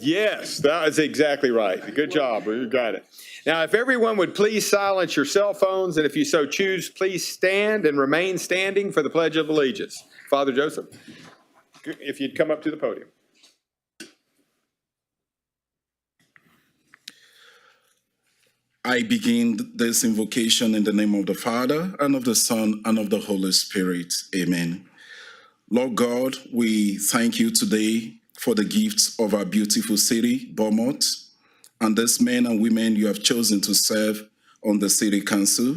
Yes, that is exactly right. Good job. You got it. Now, if everyone would please silence your cell phones, and if you so choose, please stand and remain standing for the Pledge of Allegiance. Father Joseph, if you'd come up to the podium. I begin this invocation in the name of the Father, and of the Son, and of the Holy Spirit. Amen. Lord God, we thank you today for the gifts of our beautiful city, Beaumont, and these men and women you have chosen to serve on the city council.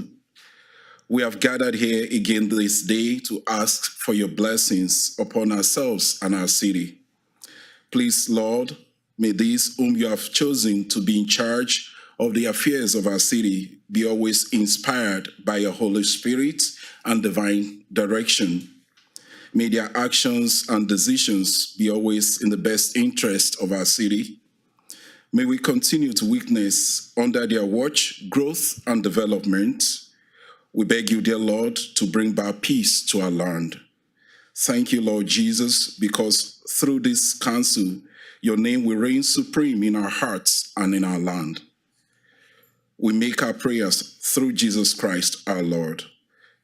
We have gathered here again this day to ask for your blessings upon ourselves and our city. Please, Lord, may these whom you have chosen to be in charge of the affairs of our city be always inspired by your Holy Spirit and divine direction. May their actions and decisions be always in the best interest of our city. May we continue to witness under their watch growth and development. We beg you, dear Lord, to bring back peace to our land. Thank you, Lord Jesus, because through this council, your name will reign supreme in our hearts and in our land. We make our prayers through Jesus Christ, our Lord.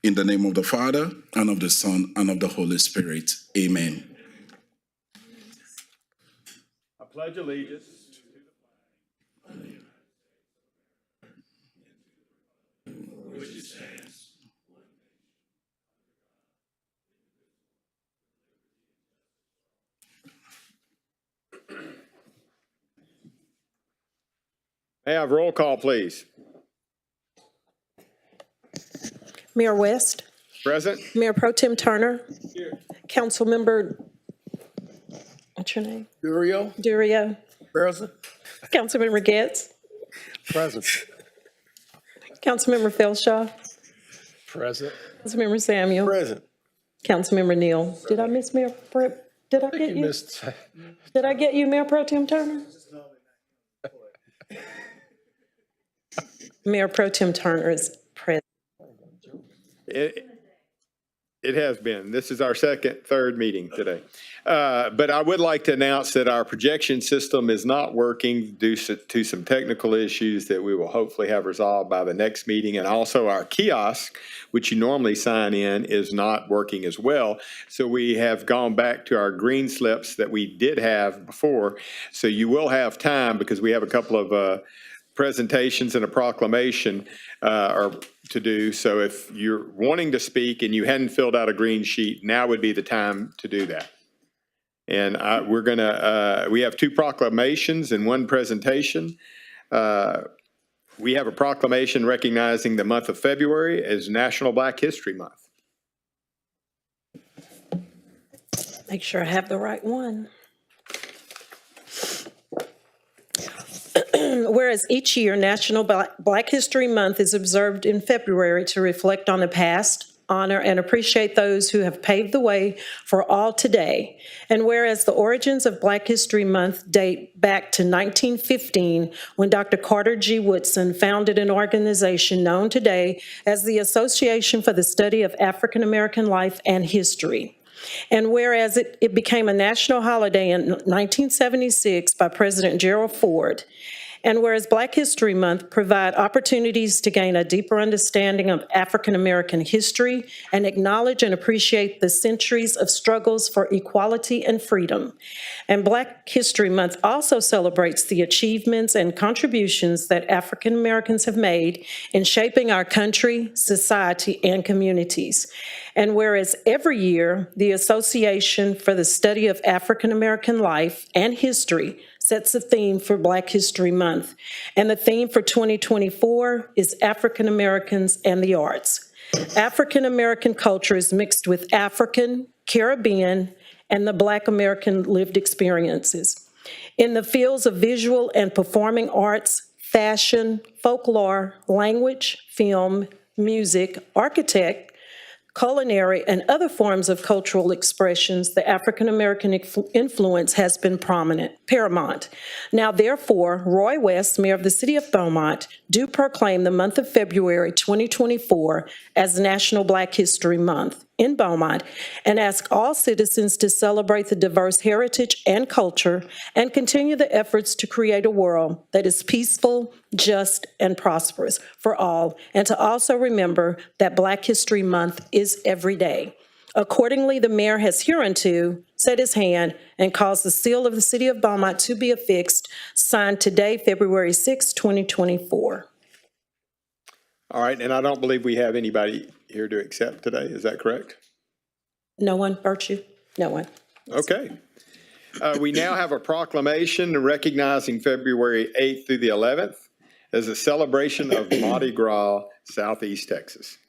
In the name of the Father, and of the Son, and of the Holy Spirit. Amen. I pledge allegiance to the flag which stands May I have roll call, please? Mayor West. Present. Mayor Pro Tem Turner. Here. Councilmember, what's your name? Durio. Present. Councilmember Getz. Present. Councilmember Felshaw. Present. Councilmember Samuel. Present. Councilmember Neal. Did I miss Mayor Pro? Did I get you? Did I get you, Mayor Pro Tem Turner? Mayor Pro Tem Turner is present. It has been. This is our third meeting today. But I would like to announce that our projection system is not working due to some technical issues that we will hopefully have resolved by the next meeting. And also our kiosk, which you normally sign in, is not working as well. So we have gone back to our green slips that we did have before. So you will have time, because we have a couple of presentations and a proclamation to do. So if you're wanting to speak and you hadn't filled out a green sheet, now would be the time to do that. And we have two proclamations and one presentation. We have a proclamation recognizing the month of February as National Black History Month. Make sure I have the right one. Whereas each year, National Black History Month is observed in February to reflect on the past, honor, and appreciate those who have paved the way for all today. And whereas the origins of Black History Month date back to 1915, when Dr. Carter G. Woodson founded an organization known today as the Association for the Study of African American Life and History. And whereas it became a national holiday in 1976 by President Gerald Ford, and whereas Black History Month provide opportunities to gain a deeper understanding of African American history and acknowledge and appreciate the centuries of struggles for equality and freedom. And Black History Month also celebrates the achievements and contributions that African Americans have made in shaping our country, society, and communities. And whereas every year, the Association for the Study of African American Life and History sets a theme for Black History Month. And the theme for 2024 is African Americans and the Arts. African American culture is mixed with African, Caribbean, and the Black American lived experiences. In the fields of visual and performing arts, fashion, folklore, language, film, music, architect, culinary, and other forms of cultural expressions, the African-American influence has been paramount. Now, therefore, Roy West, Mayor of the City of Beaumont, do proclaim the month of February 2024 as National Black History Month. in Beaumont, and ask all citizens to celebrate the diverse heritage and culture and continue the efforts to create a world that is peaceful, just, and prosperous for all, and to also remember that Black History Month is every day. Accordingly, the mayor has hereunto set his hand and caused the seal of the city of Beaumont to be affixed, signed today, February 6, 2024. All right, and I don't believe we have anybody here to accept today. Is that correct? No one, Virtue? No one. Okay. We now have a proclamation recognizing February 8th through the 11th as a celebration of Mardi Gras, Southeast Texas.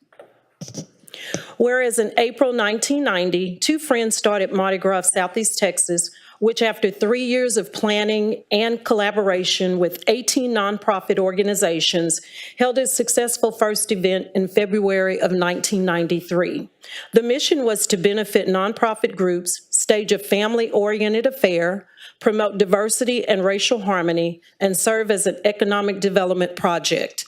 Whereas in April 1990, two friends started Mardi Gras of Southeast Texas, which after 3 years of planning and collaboration with 18 nonprofit organizations, held its successful first event in February of 1993. The mission was to benefit nonprofit groups, stage a family-oriented affair, promote diversity and racial harmony, and serve as an economic development project.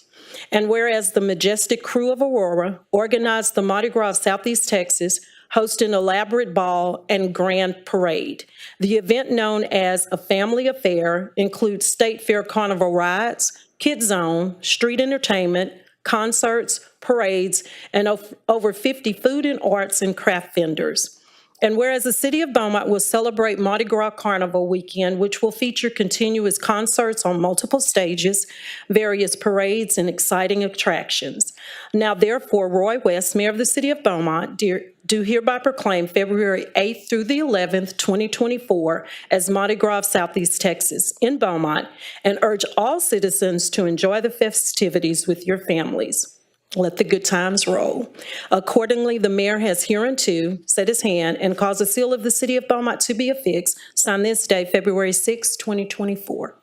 And whereas the majestic crew of Aurora organized the Mardi Gras of Southeast Texas, host an elaborate ball and grand parade. The event, known as a family affair, includes State Fair Carnival rides, Kid Zone, street entertainment, concerts, parades, and over 50 food and arts and craft vendors. And whereas the city of Beaumont will celebrate Mardi Gras Carnival weekend, which will feature continuous concerts on multiple stages, various parades, and exciting attractions. Now, therefore, Roy West, Mayor of the city of Beaumont, do hereby proclaim February 8th through the 11th, 2024, as Mardi Gras of Southeast Texas in Beaumont, and urge all citizens to enjoy the festivities with your families. Let the good times roll. Accordingly, the mayor has hereunto set his hand and caused the seal of the city of Beaumont to be affixed, signed this day, February 6, 2024.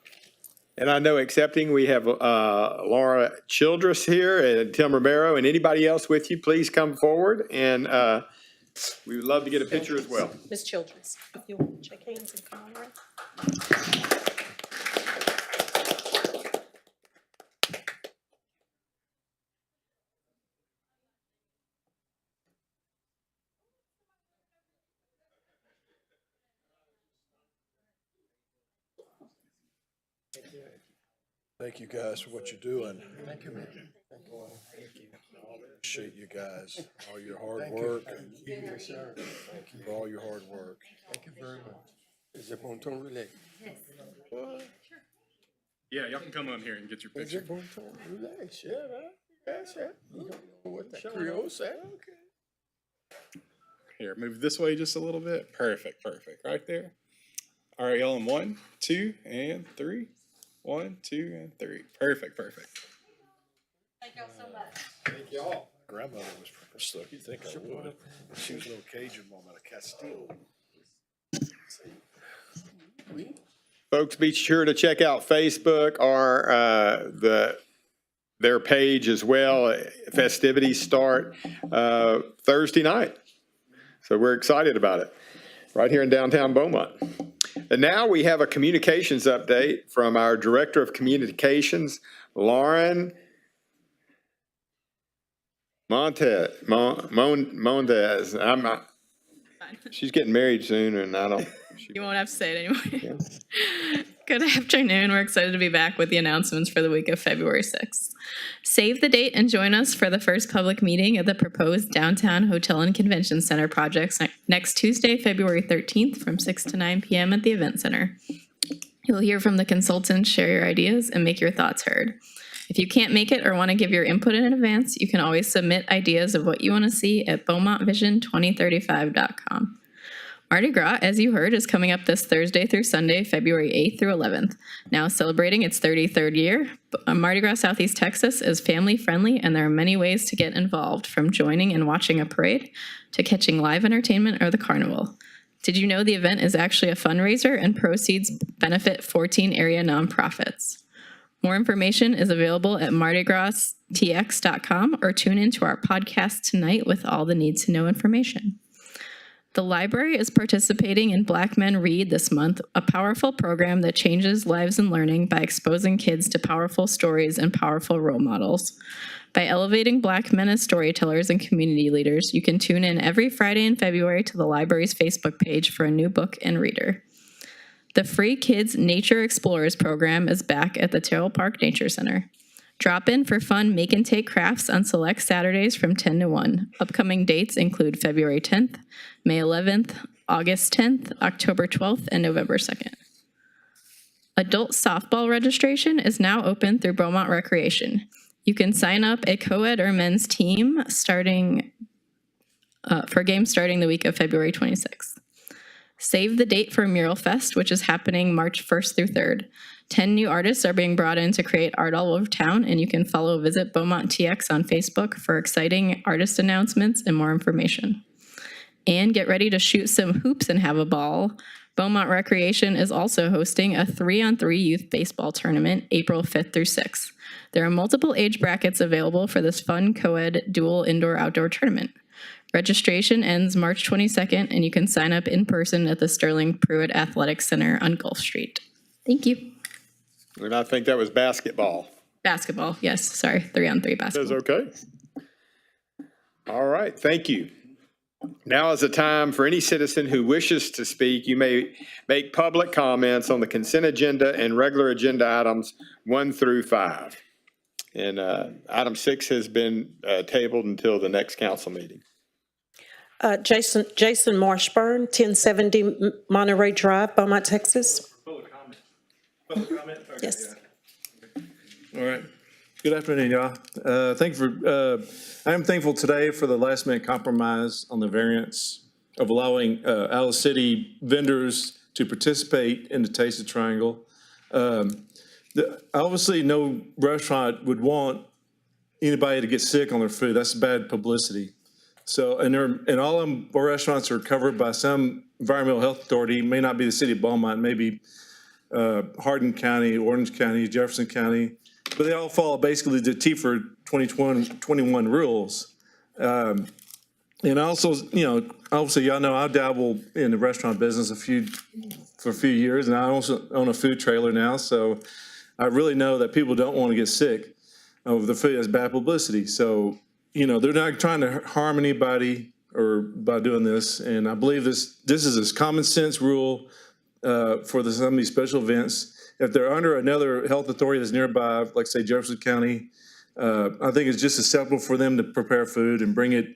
And I know accepting, we have Laura Childress here and Tim Romero, and anybody else with you, please come forward. And we would love to get a picture as well. Ms. Childress, if you want to shake hands and come around. Thank you guys for what you're doing. Thank you, man. Appreciate you guys, all your hard work. Thank you for all your hard work. Thank you very much. Is it bon ton relais? Yeah, y'all can come on here and get your Is picture. it bon ton relais? Shit, huh? That's it. You don't know what that Creole said? Okay. Here, move this way just a little bit. Perfect, perfect. Right there. All right, y'all in 1, 2, and 3. 1, 2, and 3. Perfect, perfect. Thank y'all so much. Thank you all. Grandmother was from Bristol. You think I would? She was a little Cajun woman, a Castile. Folks, be sure to check out Facebook or their page as well. Festivities start Thursday night. So we're excited about it right here in downtown Beaumont. And now we have a communications update from our Director of Communications, Lauren Montez. She's getting married soon, and I don't. You won't have to say it anyway. Yeah. Good afternoon. We're excited to be back with the announcements for the week of February 6th. Save the date and join us for the first public meeting of the proposed Downtown Hotel and Convention Center projects next Tuesday, February 13th from 6 to 9 p.m. at the Event Center. You'll hear from the consultants, share your ideas, and make your thoughts heard. If you can't make it or want to give your input in advance, you can always submit ideas of what you want to see at BeaumontVision2035.com. Mardi Gras, as you heard, is coming up this Thursday through Sunday, February 8th through 11th. Now celebrating its 33rd year, Mardi Gras Southeast Texas is family-friendly, and there are many ways to get involved, from joining and watching a parade to catching live entertainment or the carnival. Did you know the event is actually a fundraiser and proceeds benefit 14 area nonprofits? More information is available at mardigrastx.com or tune into our podcast tonight with all the need-to-know information. The library is participating in Black Men Read this month, a powerful program that changes lives and learning by exposing kids to powerful stories and powerful role models. By elevating Black men as storytellers and community leaders, you can tune in every Friday in February to the library's Facebook page for a new book and reader. The free Kids Nature Explorers program is back at the Terrell Park Nature Center. Drop in for fun make and take crafts on select Saturdays from 10 to 1. Upcoming dates include February 10th, May 11th, August 10th, October 12th, and November 2nd. Adult softball registration is now open through Beaumont Recreation. You can sign up a co-ed or men's team for games starting the week of February 26th. Save the date for Mural Fest, which is happening March 1st through 3rd. 10 new artists are being brought in to create art all over town, and you can follow Visit Beaumont TX on Facebook for exciting artist announcements and more information. And get ready to shoot some hoops and have a ball. Beaumont Recreation is also hosting a 3-on-3 youth baseball tournament April 5th through 6th. There are multiple age brackets available for this fun co-ed dual indoor-outdoor tournament. Registration ends March 22nd, and you can sign up in person at the Sterling Pruitt Athletic Center on Gulf Street. Thank you. And I think that was basketball. Basketball, yes, sorry, 3-on-3 basketball. That's okay. All right, thank you. Now is the time for any citizen who wishes to speak. You may make public comments on the consent agenda and regular agenda items 1 through 5. And item 6 has been tabled until the next council meeting. Jason Marshburn, 1070 Monterey Drive, Beaumont, Texas. Public comment? Okay, Yes. yeah. All right. Good afternoon, y'all. I am thankful today for the last minute compromise on the variance of allowing out-of-city vendors to participate in the Taste of Triangle. Obviously, no restaurant would want anybody to get sick on their food. That's bad publicity. So, and all our restaurants are covered by some environmental health authority. It may not be the city of Beaumont, maybe Hardin County, Orange County, Jefferson County, but they all follow basically the TFR 2021 rules. And also, obviously, y'all know I dabble in the restaurant business for a few years, and I also own a food trailer now, so I really know that people don't want to get sick of the food. As bad publicity. So, they're not trying to harm anybody or by doing this, and I believe this is a common sense rule for some of these special events. If they're under another health authority that's nearby, like say Jefferson County, I think it's just acceptable for them to prepare food and bring it,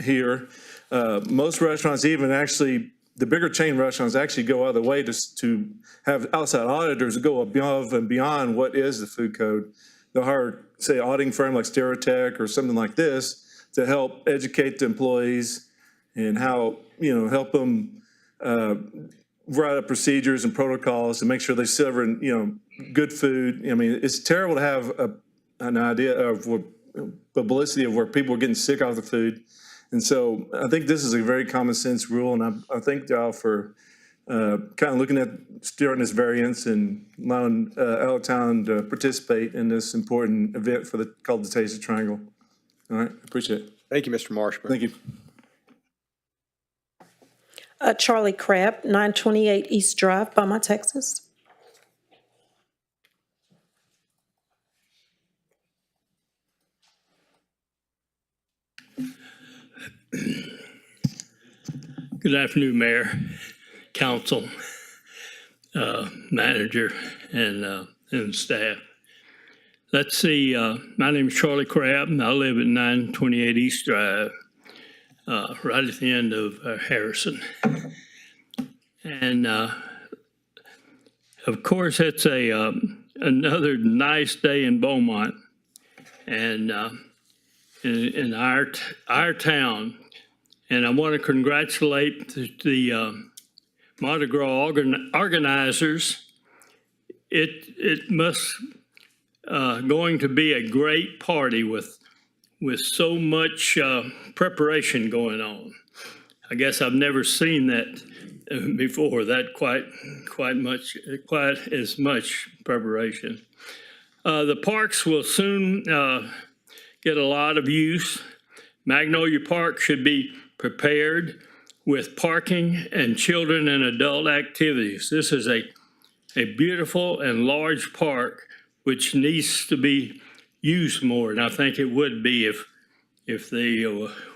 here. Most restaurants, even actually, the bigger chain restaurants actually go out of the way to have outside auditors go above and beyond what is the food code. They'll hire, say, auditing firm like Stereotech or something like this to help educate the employees and how, help them write up procedures and protocols to make sure they serve, good food. I mean, it's terrible to have an idea of publicity of where people are getting sick off the food. And so I think this is a very common sense rule, and I thank y'all for kind of looking at starting this variance and allowing out of town to participate in this important event called the Taste of Triangle. All right, appreciate it. Thank you, Mr. Marshburn. Thank you. Charlie Crabb, 928 East Drive, Beaumont, Texas. Good afternoon, Mayor, Council, Manager, and staff. Let's see, my name is Charlie Crabb, and I live at 928 East Drive, right at the end of Harrison. And of course, it's another nice day in Beaumont, and in our town. And I want to congratulate the Mardi Gras organizers. It must going to be a great party with so much preparation going on. I guess I've never seen that before. That quite as much preparation. The parks will soon get a lot of use. Magnolia Park should be prepared with parking and children and adult activities. This is a beautiful and large park which needs to be used more. And I think it would be if they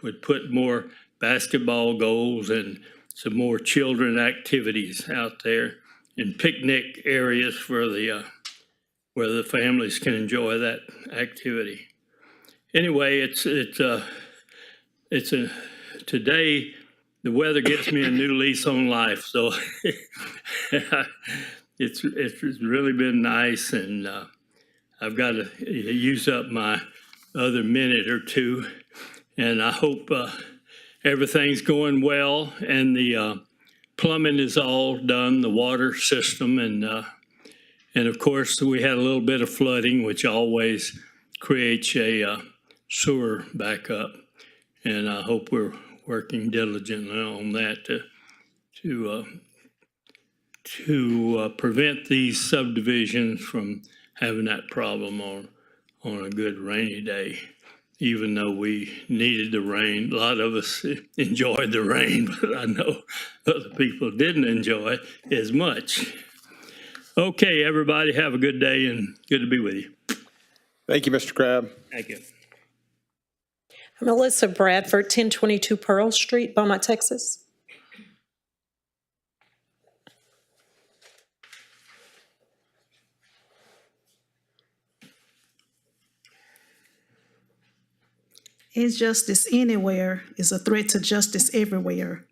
would put more basketball goals and some more children activities out there and picnic areas for the where the families can enjoy that activity. Anyway, today the weather gives me a new lease on life, so it's really been nice, and I've got to use up my other minute or two, and I hope everything's going well, and the plumbing is all done, the water system, and of course we had a little bit of flooding, which always creates a sewer backup, and I hope we're working diligently on that to prevent these subdivisions from having that problem on a good rainy day. Even though we needed the rain, a lot of us enjoyed the rain, but I know other people didn't enjoy it as much. Okay, everybody, have a good day and good to be with you. Thank you, Mr. Crabb. Thank you. Melissa Bradford, 1022 Pearl Street, Beaumont, Texas. Injustice anywhere is a threat to justice everywhere.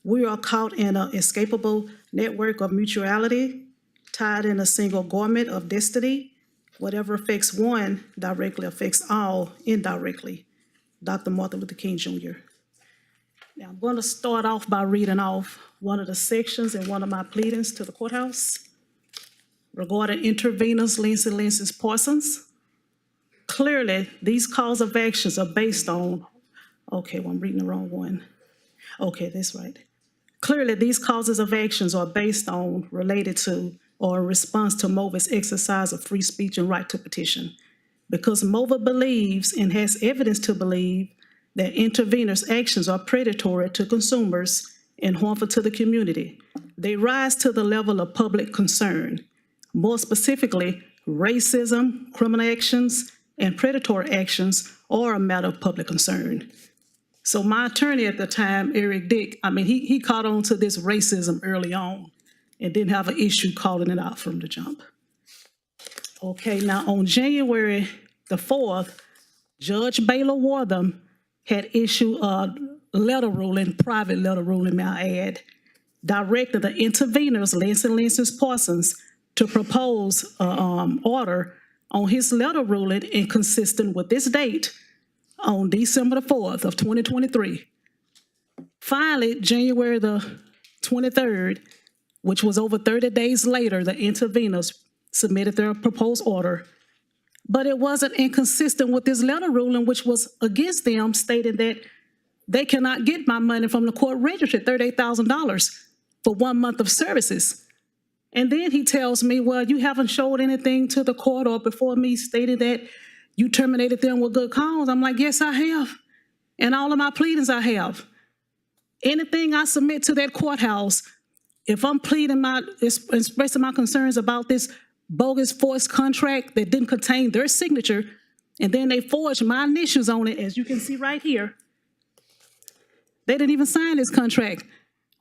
We are caught in an inescapable network of mutuality, tied in a single garment of destiny. Whatever affects one directly affects all indirectly. Dr. Martin Luther King, Jr. Now, I'm going to start off by reading off one of the sections in one of my pleadings to the courthouse regarding interveners Lindsey Parsons. Clearly, these cause of actions are based on, okay, well, I'm reading the wrong one. Okay, that's right. Clearly, these causes of actions are based on, related to, or in response to MOVA's exercise of free speech and right to petition. Because MOVA believes and has evidence to believe that interveners' actions are predatory to consumers and harmful to the community. They rise to the level of public concern. More specifically, racism, criminal actions, and predatory actions are a matter of public concern. So my attorney at the time, Eric Dick, he caught on to this racism early on and didn't have an issue calling it out from the jump. Okay, now on January the 4th, Judge Baylor Wortham had issued a letter ruling, private letter ruling, may I add, directed the interveners, Lindsey Parsons, to propose an order on his letter ruling inconsistent with this date on December the 4th of 2023. Finally, January the 23rd, which was over 30 days later, the interveners submitted their proposed order, but it wasn't inconsistent with this letter ruling, which was against them, stating that they cannot get my money from the court registry, $38,000 for 1 month of services. And then he tells me, well, you haven't showed anything to the court or before me stating that you terminated them with good cause. I'm like, yes, I have. And all of my pleadings I have. Anything I submit to that courthouse, if I'm expressing my concerns about this bogus forced contract that didn't contain their signature, and then they forged my initials on it, as you can see right here. They didn't even sign this contract,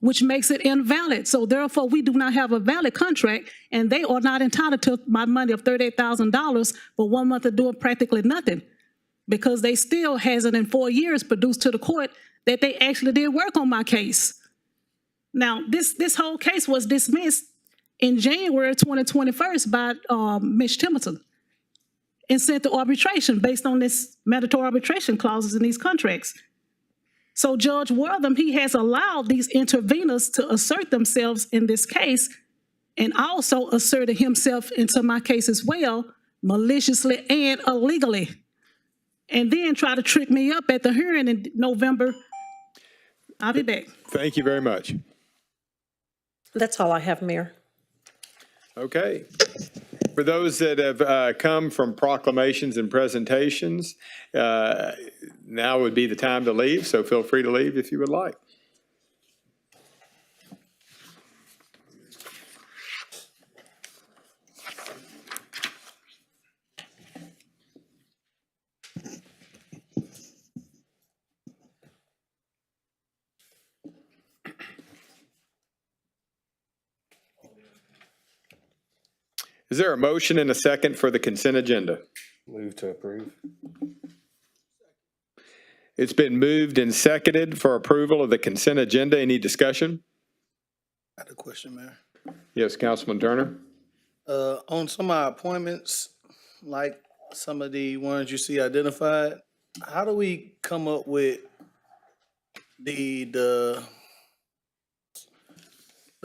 which makes it invalid. So therefore, we do not have a valid contract, and they are not entitled to my money of $38,000 for 1 month of doing practically nothing, because they still hasn't in 4 years produced to the court that they actually did work on my case. Now, this whole case was dismissed in January 2021 by Ms. Timmerton and sent to arbitration based on this mandatory arbitration clauses in these contracts. So Judge Wortham, he has allowed these interveners to assert themselves in this case and also asserted himself into my case as well, maliciously and illegally, and then try to trick me up at the hearing in November. I'll be back. Thank you very much. That's all I have, Mayor. Okay. For those that have come from proclamations and presentations, now would be the time to leave, so feel free to leave if you would like. Is there a motion and a second for the consent agenda? Move to approve. It's been moved and seconded for approval of the consent agenda. Any discussion? I had a question, Mayor. Yes, Councilman Turner? On some of our appointments, like some of the ones you see identified, how do we come up with the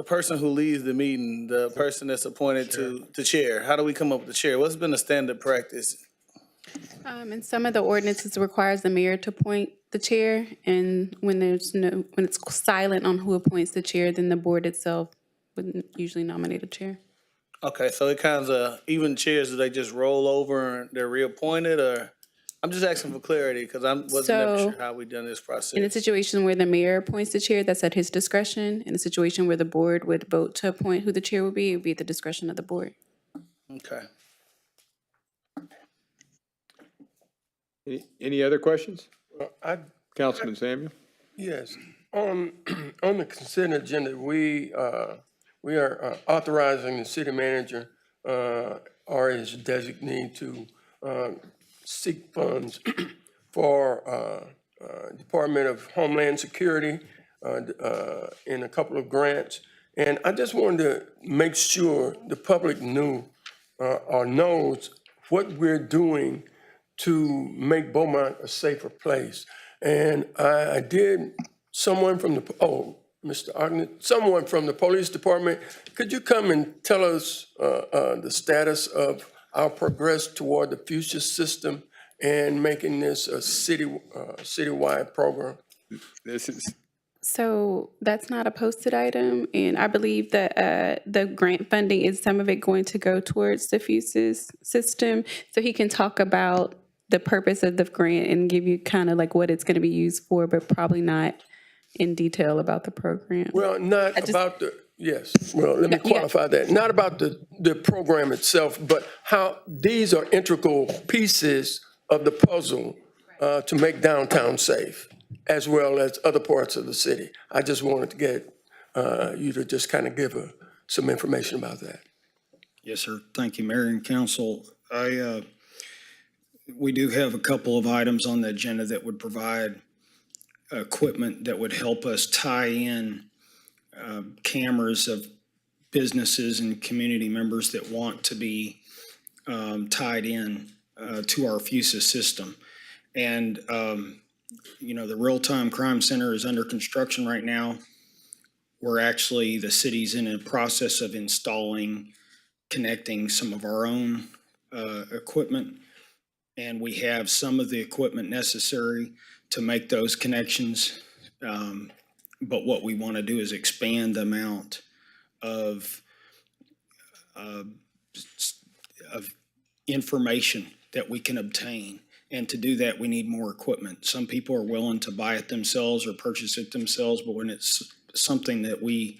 person who leads the meeting, the person that's appointed to chair? How do we come up with the chair? What's been the standard practice? And some of the ordinances requires the mayor to appoint the chair, and when it's silent on who appoints the chair, then the board itself would usually nominate a chair. Okay, so it kind of, even chairs, do they just roll over and they're reappointed, or? I'm just asking for clarity, because I wasn't never So, sure how we done this process. In a situation where the mayor appoints the chair, that's at his discretion. In a situation where the board would vote to appoint who the chair would be, it would be at the discretion of the board. Okay. Any other questions? Councilman Samuel? Yes, on the consent agenda, we are authorizing the city manager or his designee to seek funds for Department of Homeland Security in a couple of grants. And I just wanted to make sure the public knew or knows what we're doing to make Beaumont a safer place. And I did, someone from the, Mr. Ogden, someone from the police department, could you come and tell us the status of our progress toward the future system and making this a citywide program? This is, So that's not a posted item, and I believe that the grant funding is some of it going to go towards the FUSIS system. So he can talk about the purpose of the grant and give you kind of like what it's going to be used for, but probably not in detail about the program. Well, not about the, yes, well, let me qualify that. Not about the program itself, but how these are integral pieces of the puzzle to make downtown safe, as well as other parts of the city. I just wanted to get you to just kind of give some information about that. Yes, sir. Thank you, Mayor and Council. We do have a couple of items on the agenda that would provide equipment that would help us tie in cameras of businesses and community members that want to be tied in to our FUSIS system. And, the Real-Time Crime Center is under construction right now. We're actually, the city's in a process of connecting some of our own equipment. And we have some of the equipment necessary to make those connections. But what we want to do is expand the amount of information that we can obtain. And to do that, we need more equipment. Some people are willing to buy it themselves or purchase it themselves, but when it's something that we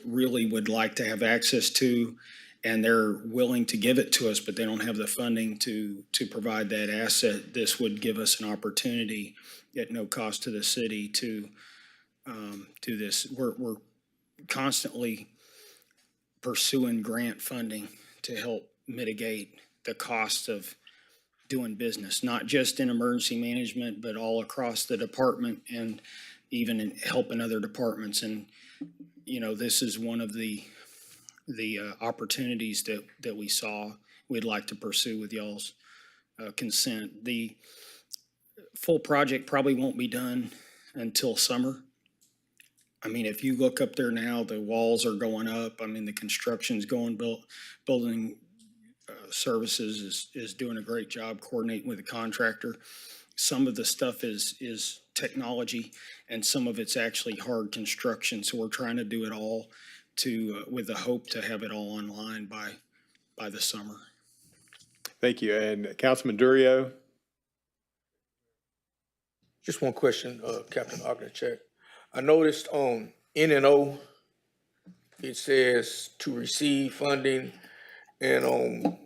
really would like to have access to, and they're willing to give it to us, but they don't have the funding to provide that asset, this would give us an opportunity at no cost to the city to do this. We're constantly pursuing grant funding to help mitigate the cost of doing business, not just in emergency management, but all across the department and even in helping other departments. And, this is one of the opportunities that we saw we'd like to pursue with y'all's consent. The full project probably won't be done until summer. I mean, if you look up there now, the walls are going up. I mean, the construction's going, building services is doing a great job coordinating with the contractor. Some of the stuff is technology, and some of it's actually hard construction. So we're trying to do it all with the hope to have it all online by the summer. Thank you. And Councilman Durio? Just one question, Captain Ogden. I noticed on N&O, it says to receive funding, and on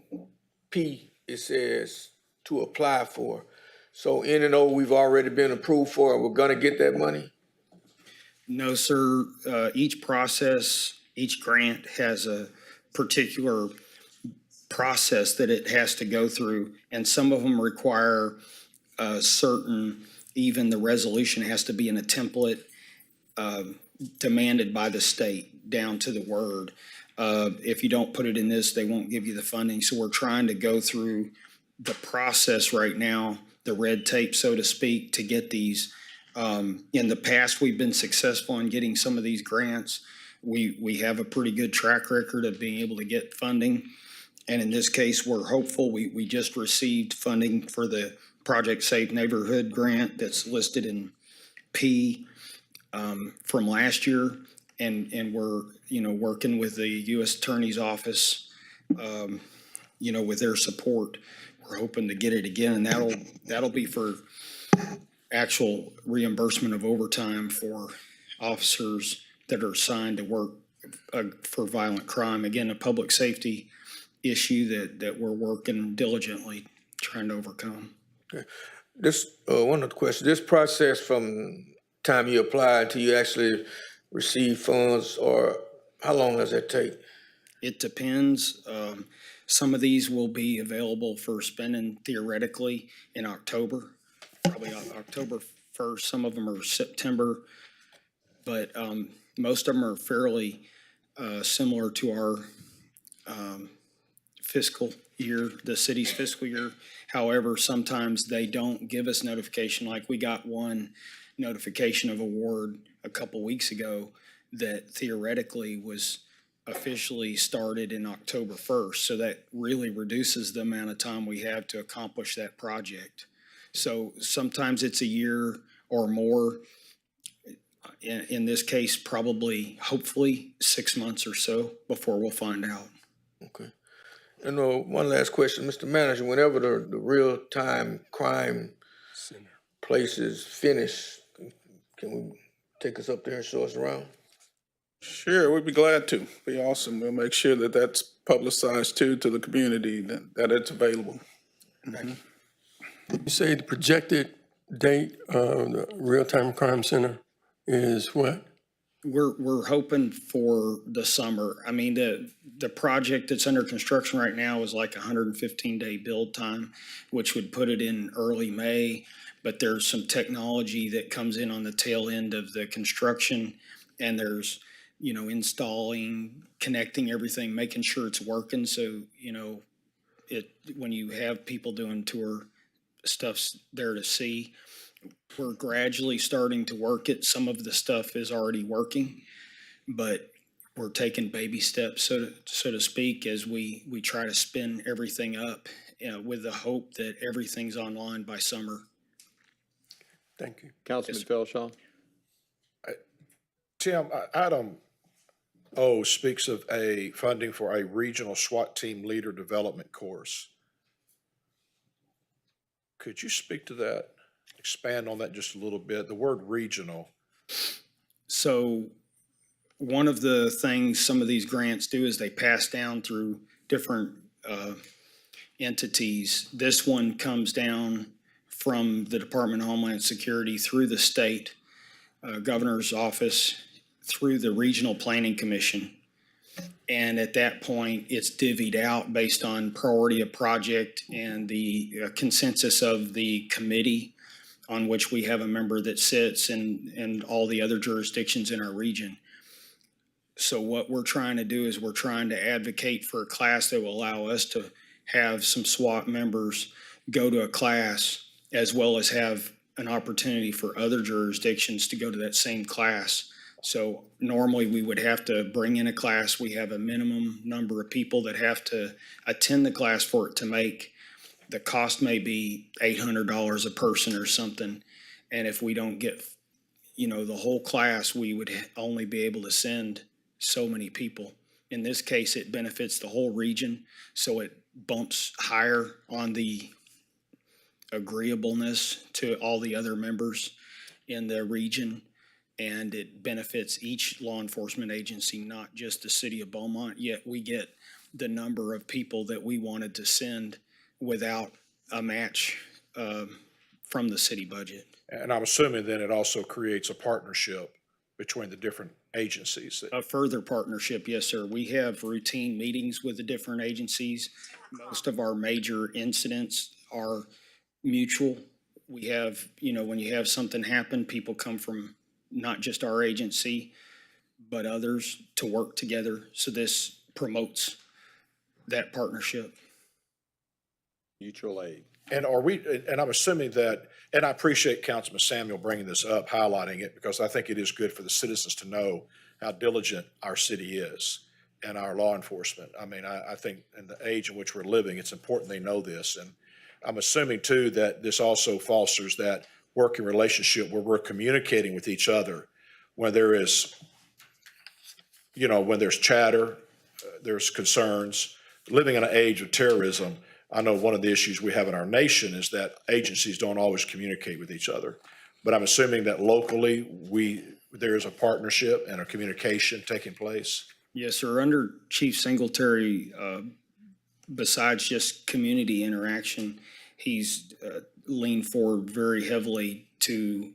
P, it says to apply for. So N&O, we've already been approved for, and we're gonna get that money? No, sir. Each process, each grant has a particular process that it has to go through, and some of them require certain, even the resolution has to be in a template demanded by the state down to the word. If you don't put it in this, they won't give you the funding. So we're trying to go through the process right now, the red tape, so to speak, to get these. In the past, we've been successful in getting some of these grants. We have a pretty good track record of being able to get funding. And in this case, we're hopeful. We just received funding for the Project Safe Neighborhood Grant that's listed in P from last year. And we're, working with the U.S. Attorney's Office, with their support. We're hoping to get it again, and that'll be for actual reimbursement of overtime for officers that are assigned to work for violent crime. Again, a public safety issue that we're working diligently trying to overcome. Okay. This, one of the questions, this process from time you apply until you actually receive funds, or how long does that take? It depends. Some of these will be available for spending theoretically in October, probably October 1st. Some of them are September, but most of them are fairly similar to our fiscal year, the city's fiscal year. However, sometimes they don't give us notification. Like we got one notification of award a couple weeks ago that theoretically was officially started in October 1st. So that really reduces the amount of time we have to accomplish that project. So sometimes it's a year or more. In this case, probably, hopefully 6 months or so before we'll find out. Okay. And one last question, Mr. Manager, whenever the real-time crime place is finished, can we take us up there and show us around? Sure, we'd be glad to. Be awesome. We'll make sure that that's publicized too to the community, that it's available. Thank you. You say the projected date of the real-time crime center is what? We're hoping for the summer. I mean, the project that's under construction right now is like 115-day build time, which would put it in early May. But there's some technology that comes in on the tail end of the construction, and there's, installing, connecting everything, making sure it's working. So, when you have people doing tour, stuff's there to see. We're gradually starting to work it. Some of the stuff is already working, but we're taking baby steps, so to speak, as we try to spin everything up with the hope that everything's online by summer. Thank you. Councilman Felshaw? Tim, item O speaks of a funding for a regional SWAT team leader development course. Could you speak to that? Expand on that just a little bit. The word regional. So one of the things some of these grants do is they pass down through different entities. This one comes down from the Department of Homeland Security through the state governor's office, through the Regional Planning Commission. And at that point, it's divvied out based on priority of project and the consensus of the committee on which we have a member that sits and all the other jurisdictions in our region. So what we're trying to do is we're trying to advocate for a class that will allow us to have some SWAT members go to a class, as well as have an opportunity for other jurisdictions to go to that same class. So normally we would have to bring in a class. We have a minimum number of people that have to attend the class for it to make. The cost may be $800 a person or something. And if we don't get, the whole class, we would only be able to send so many people. In this case, it benefits the whole region. So it bumps higher on the agreeableness to all the other members in the region. And it benefits each law enforcement agency, not just the city of Beaumont. Yet we get the number of people that we wanted to send without a match from the city budget. And I'm assuming then it also creates a partnership between the different agencies. A further partnership, yes, sir. We have routine meetings with the different agencies. Most of our major incidents are mutual. We have, when you have something happen, people come from not just our agency, but others to work together. So this promotes that partnership. Mutual aid. And and I'm assuming that, and I appreciate Councilman Samuel bringing this up, highlighting it, because I think it is good for the citizens to know how diligent our city is and our law enforcement. I mean, I think in the age in which we're living, it's important they know this. And I'm assuming too that this also fosters that working relationship where we're communicating with each other when there is, when there's chatter, there's concerns. Living in an age of terrorism, I know one of the issues we have in our nation is that agencies don't always communicate with each other. But I'm assuming that locally, there is a partnership and a communication taking place. Yes, sir. Under Chief Singletary, besides just community interaction, he's leaned forward very heavily to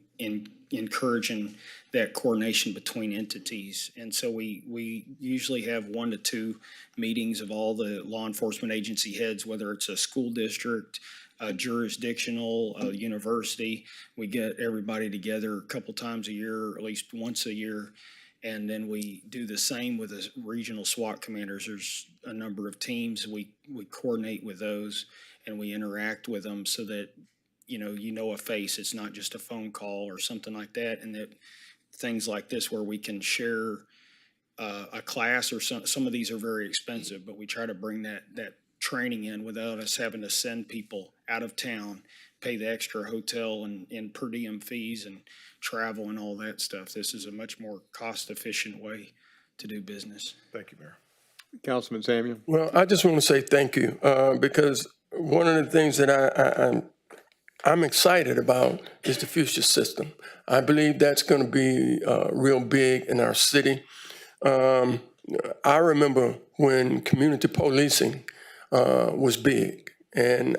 encouraging that coordination between entities. And so we usually have 1 to 2 meetings of all the law enforcement agency heads, whether it's a school district, a jurisdictional, a university. We get everybody together a couple times a year, or at least once a year. And then we do the same with the regional SWAT commanders. There's a number of teams. We coordinate with those and we interact with them so that, a face. It's not just a phone call or something like that. And that things like this where we can share a class, or some of these are very expensive, but we try to bring that training in without us having to send people out of town, pay the extra hotel and per diem fees and travel and all that stuff. This is a much more cost-efficient way to do business. Thank you, Mayor. Councilman Samuel. Well, I just want to say thank you, because one of the things that I'm excited about is the future system. I believe that's going to be real big in our city. I remember when community policing was big, and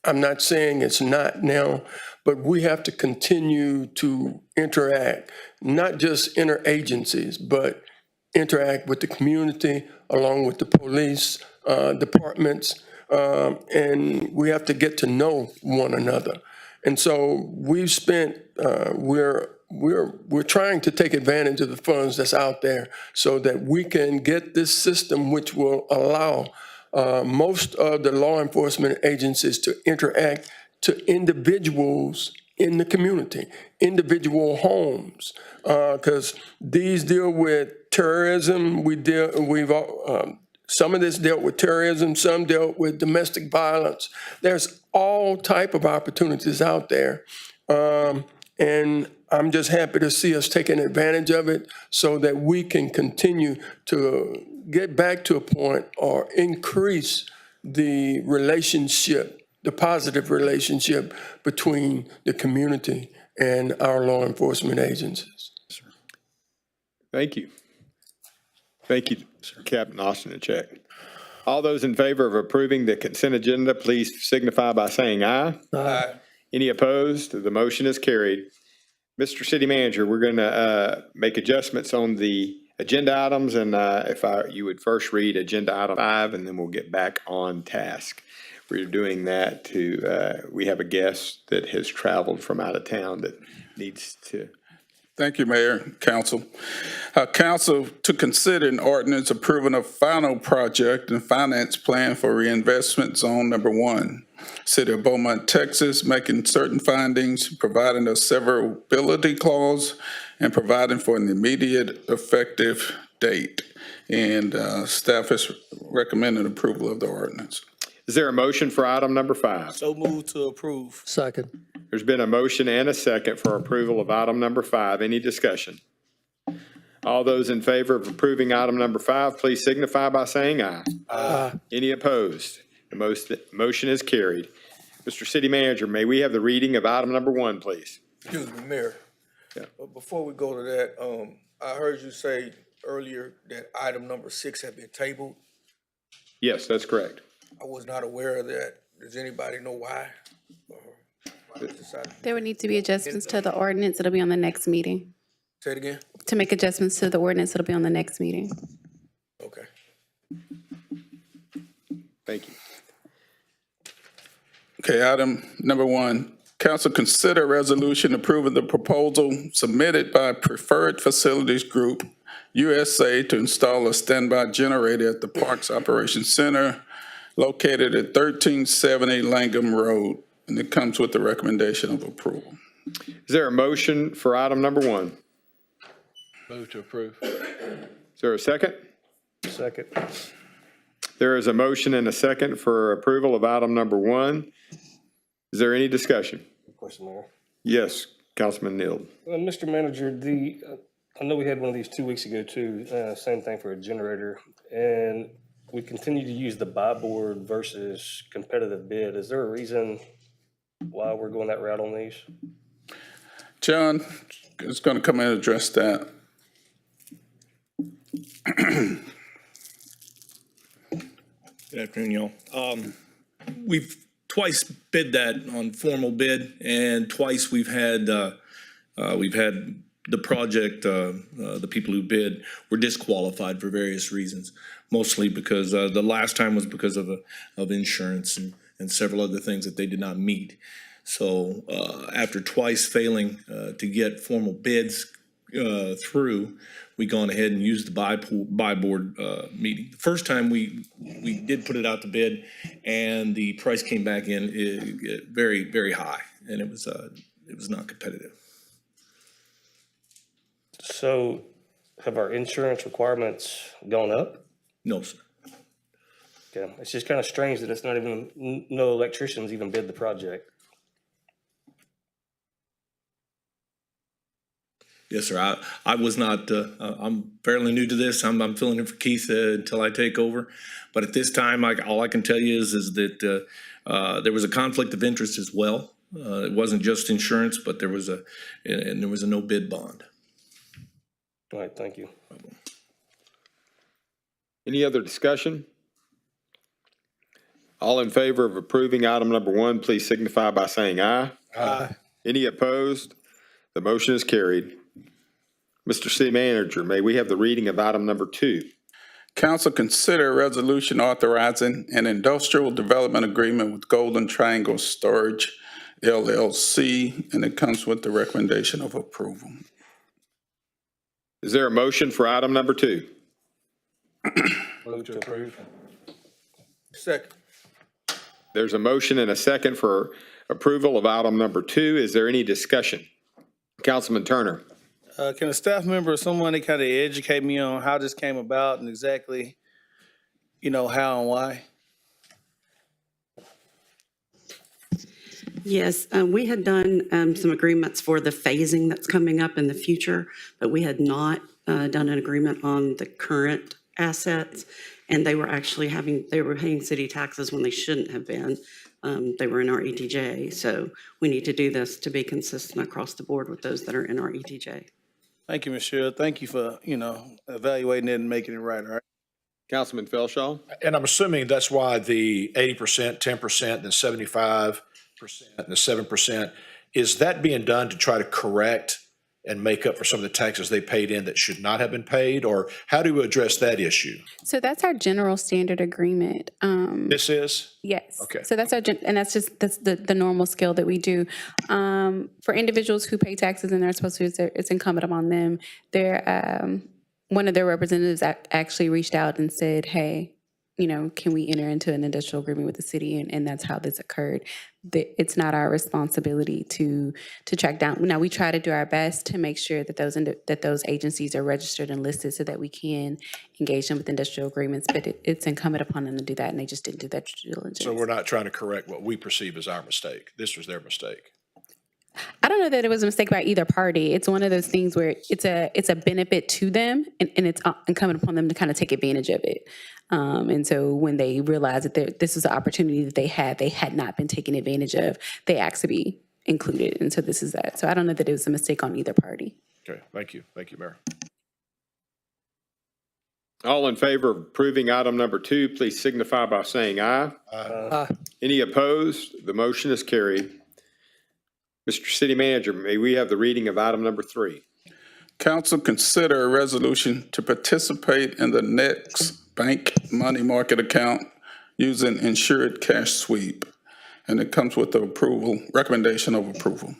I'm not saying it's not now, but we have to continue to interact, not just interagencies, but interact with the community along with the police departments, and we have to get to know one another. And so we've spent, we're trying to take advantage of the funds that's out there so that we can get this system which will allow most of the law enforcement agencies to interact to individuals in the community, individual homes, because these deal with terrorism. Some of this dealt with terrorism, some dealt with domestic violence. There's all type of opportunities out there. And I'm just happy to see us taking advantage of it so that we can continue to get back to a point or increase the relationship, the positive relationship between the community and our law enforcement agencies. Thank you. Thank you, Captain Ostenachek. All those in favor of approving the consent agenda, please signify by saying aye. Aye. Any opposed? The motion is carried. Mr. City Manager, we're going to make adjustments on the agenda items, and you would first read agenda item 5, and then we'll get back on task. We're doing that we have a guest that has traveled from out of town that needs to. Thank you, Mayor, Council. Council to consider an ordinance approving a final project and finance plan for Reinvestment Zone Number One, City of Beaumont, Texas, making certain findings, providing a severability clause, and providing for an immediate effective date. And staff is recommending approval of the ordinance. Is there a motion for item number 5? So move to approve. Second. There's been a motion and a second for approval of item number 5. Any discussion? All those in favor of approving item number 5, please signify by saying aye. Aye. Any opposed? The motion is carried. Mr. City Manager, may we have the reading of item number 1, please? Excuse me, Mayor. Yeah. But before we go to that, I heard you say earlier that item number 6 had been tabled. Yes, that's correct. I was not aware of that. Does anybody know why? Why it was decided? There would need to be adjustments to the ordinance. It'll be on the next meeting. Say it again? To make adjustments to the ordinance, it'll be on the next meeting. Okay. Thank you. Okay, item number 1, council consider resolution approving the proposal submitted by Preferred Facilities Group USA to install a standby generator at the Parks Operations Center located at 1370 Langham Road, and it comes with the recommendation of approval. Is there a motion for item number 1? Move to approve. Is there a second? Second. There is a motion and a second for approval of item number 1. Is there any discussion? Question, Mayor. Yes, Councilman Neal. Mr. Manager, I know we had one of these 2 weeks ago too, same thing for a generator, and we continue to use the buy board versus competitive bid. Is there a reason why we're going that route on these? John is going to come in and address that. Good afternoon, y'all. We've twice bid that on formal bid, and twice we've had the project, the people who bid were disqualified for various reasons, mostly because the last time was because of insurance and several other things that they did not meet. So after twice failing to get formal bids through, we gone ahead and used the buy board meeting. The first time we did put it out to bid, and the price came back in very, very high, and it was not competitive. So have our insurance requirements gone up? No, sir. Okay, it's just kind of strange that it's not even, no electricians even bid the project. Yes, sir. I was not, I'm fairly new to this. I'm filling in for Keith until I take over. But at this time, all I can tell you is that there was a conflict of interest as well. It wasn't just insurance, but there was a no bid bond. All right, thank you. Any other discussion? All in favor of approving item number 1, please signify by saying aye. Aye. Any opposed? The motion is carried. Mr. City Manager, may we have the reading of item number 2? Council consider a resolution authorizing an industrial development agreement with Golden Triangle Storage LLC, and it comes with the recommendation of approval. Is there a motion for item number 2? Move to approve. Second. There's a motion and a second for approval of item number 2. Is there any discussion? Councilman Turner. Can a staff member or someone kind of educate me on how this came about and exactly, how and why? Yes, we had done some agreements for the phasing that's coming up in the future, but we had not done an agreement on the current assets. And they were actually paying city taxes when they shouldn't have been. They were in our ETJ. So we need to do this to be consistent across the board with those that are in our ETJ. Thank you, Ms. Sheriff. Thank you for, evaluating it and making it right, all right? Councilman Felshaw. And I'm assuming that's why the 80%, 10%, then 75%, and the 7%, is that being done to try to correct and make up for some of the taxes they paid in that should not have been paid? Or how do we address that issue? So that's our general standard agreement. This is? Yes. Okay. So that's that's the normal scale that we do. For individuals who pay taxes and they're supposed to, it's incumbent upon them. One of their representatives actually reached out and said, hey, can we enter into an industrial agreement with the city? And that's how this occurred. It's not our responsibility to track down. Now, we try to do our best to make sure that those agencies are registered and listed so that we can engage them with industrial agreements, but it's incumbent upon them to do that, and they just didn't do that due diligence. So we're not trying to correct what we perceive as our mistake. This was their mistake. I don't know that it was a mistake by either party. It's one of those things where it's a benefit to them, and it's incumbent upon them to kind of take advantage of it. And so when they realized that this is an opportunity that they had not been taken advantage of, they asked to be included. And so this is that. So I don't know that it was a mistake on either party. Okay, thank you. Thank you, Mayor. All in favor of approving item number 2, please signify by saying aye. Aye. Any opposed? The motion is carried. Mr. City Manager, may we have the reading of item number 3? Council consider a resolution to participate in the NexBank Money Market Account using Insured Cash Sweep. And it comes with the approval, recommendation of approval.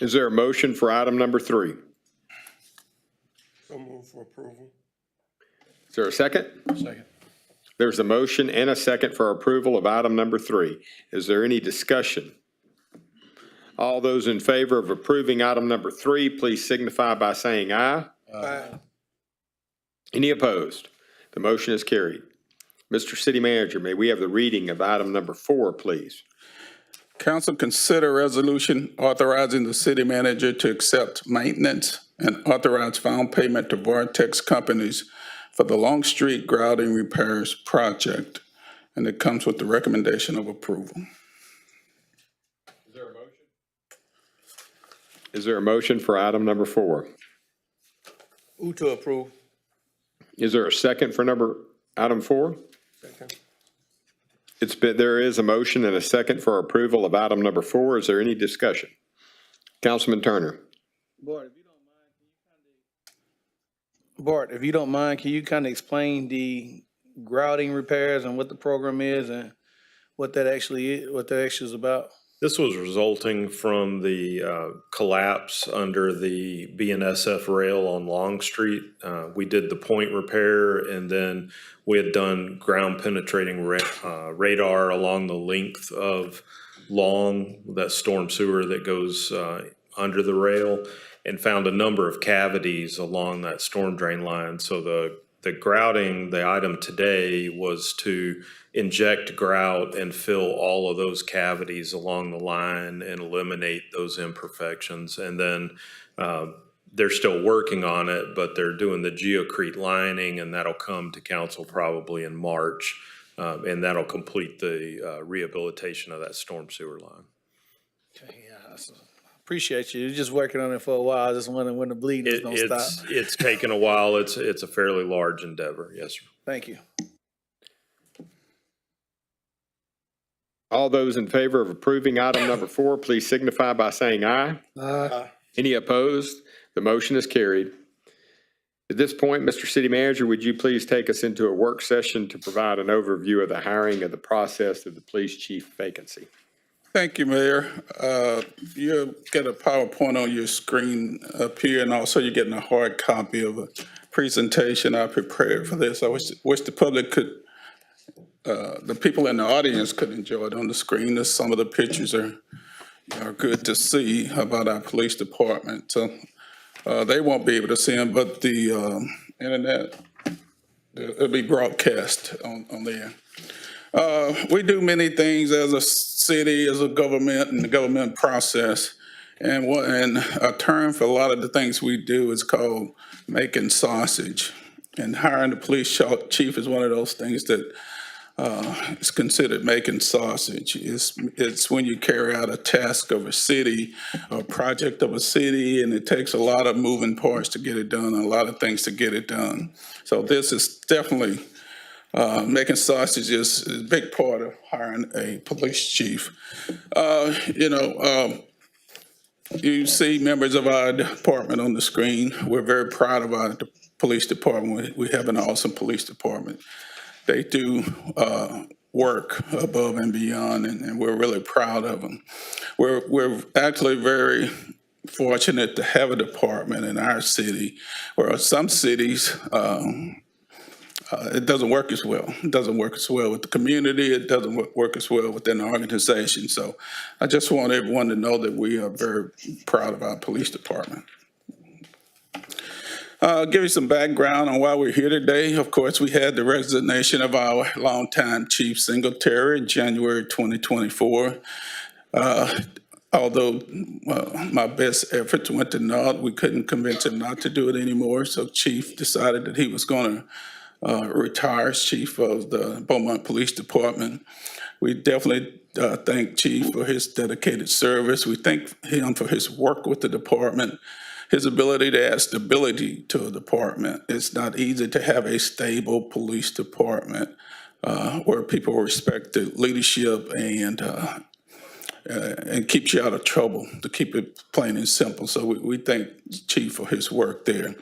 Is there a motion for item number 3? So move for approval. Is there a second? Second. There's a motion and a second for approval of item number 3. Is there any discussion? All those in favor of approving item number 3, please signify by saying aye. Aye. Any opposed? The motion is carried. Mr. City Manager, may we have the reading of item number 4, please? Council consider resolution authorizing the city manager to accept maintenance and authorize final payment to Vortex Companies for the Long Street Grouting Repairs Project. And it comes with the recommendation of approval. Is there a motion for item number 4? Move to approve. Is there a second for item 4? Second. There is a motion and a second for approval of item number 4. Is there any discussion? Councilman Turner. Bart, if you don't mind, can you kind of explain the grouting repairs and what the program is and what that actually is about? This was resulting from the collapse under the BNSF rail on Long Street. We did the point repair, and then we had done ground penetrating radar along the length of Long, that storm sewer that goes under the rail, and found a number of cavities along that storm drain line. So the grouting, the item today was to inject grout and fill all of those cavities along the line and eliminate those imperfections. And then they're still working on it, but they're doing the geocrete lining, and that'll come to council probably in March. And that'll complete the rehabilitation of that storm sewer line. Okay, yeah, appreciate you. You're just working on it for a while. I just wondering when the bleeding is going to stop. It's taken a while. It's a fairly large endeavor. Yes, sir. Thank you. All those in favor of approving item number 4, please signify by saying aye. Aye. Any opposed? The motion is carried. At this point, Mr. City Manager, would you please take us into a work session to provide an overview of the hiring of the process of the police chief vacancy? Thank you, Mayor. You get a PowerPoint on your screen up here, and also you're getting a hard copy of a presentation I prepared for this. I wish the public could, the people in the audience could enjoy it on the screen. Some of the pictures are good to see about our police department. So they won't be able to see them, but the internet, it'll be broadcast on there. We do many things as a city, as a government, and the government process. And a term for a lot of the things we do is called making sausage. And hiring the police chief is one of those things that is considered making sausage. It's when you carry out a task of a city, a project of a city, and it takes a lot of moving parts to get it done, a lot of things to get it done. So this is definitely making sausage is a big part of hiring a police chief. You see members of our department on the screen. We're very proud of our police department. We have an awesome police department. They do work above and beyond, and we're really proud of them. We're actually very fortunate to have a department in our city, where some cities, it doesn't work as well. It doesn't work as well with the community. It doesn't work as well within the organization. So I just want everyone to know that we are very proud of our police department. I'll give you some background on why we're here today. Of course, we had the resignation of our longtime chief Singletary in January 2024. Although my best efforts went to naught, we couldn't convince him not to do it anymore. So Chief decided that he was going to retire as chief of the Beaumont Police Department. We definitely thank Chief for his dedicated service. We thank him for his work with the department, his ability to add stability to a department. It's not easy to have a stable police department where people respect the leadership and and keeps you out of trouble, to keep it plain and simple. So we thank Chief for his work there.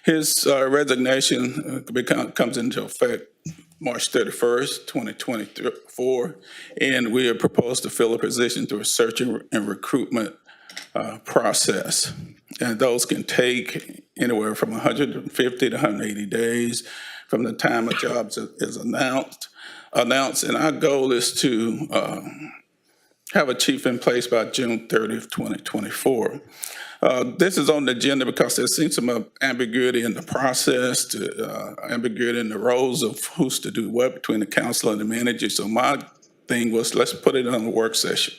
His resignation comes into effect March 31st, 2024, and we have proposed to fill a position through a search and recruitment process. And those can take anywhere from 150 to 180 days from the time a job is announced. And our goal is to have a chief in place by June 30th, 2024. This is on the agenda because there seems some ambiguity in the process, ambiguity in the roles of who's to do what between the council and the manager. So my thing was, let's put it on the work session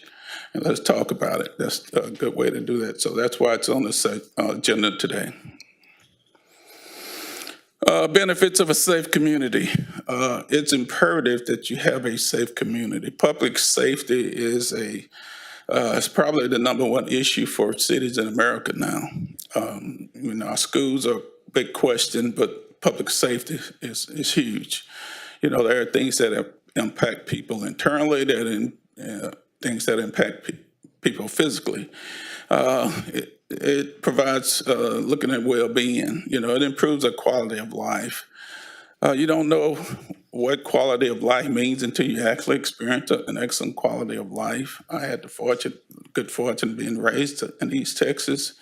and let's talk about it. That's a good way to do that. So that's why it's on the agenda today. Benefits of a safe community. It's imperative that you have a safe community. Public safety is it's probably the number one issue for cities in America now. Our schools are a big question, but public safety is huge. There are things that impact people internally, things that impact people physically. It provides looking at well-being. It improves the quality of life. You don't know what quality of life means until you actually experience an excellent quality of life. I had the good fortune of being raised in East Texas,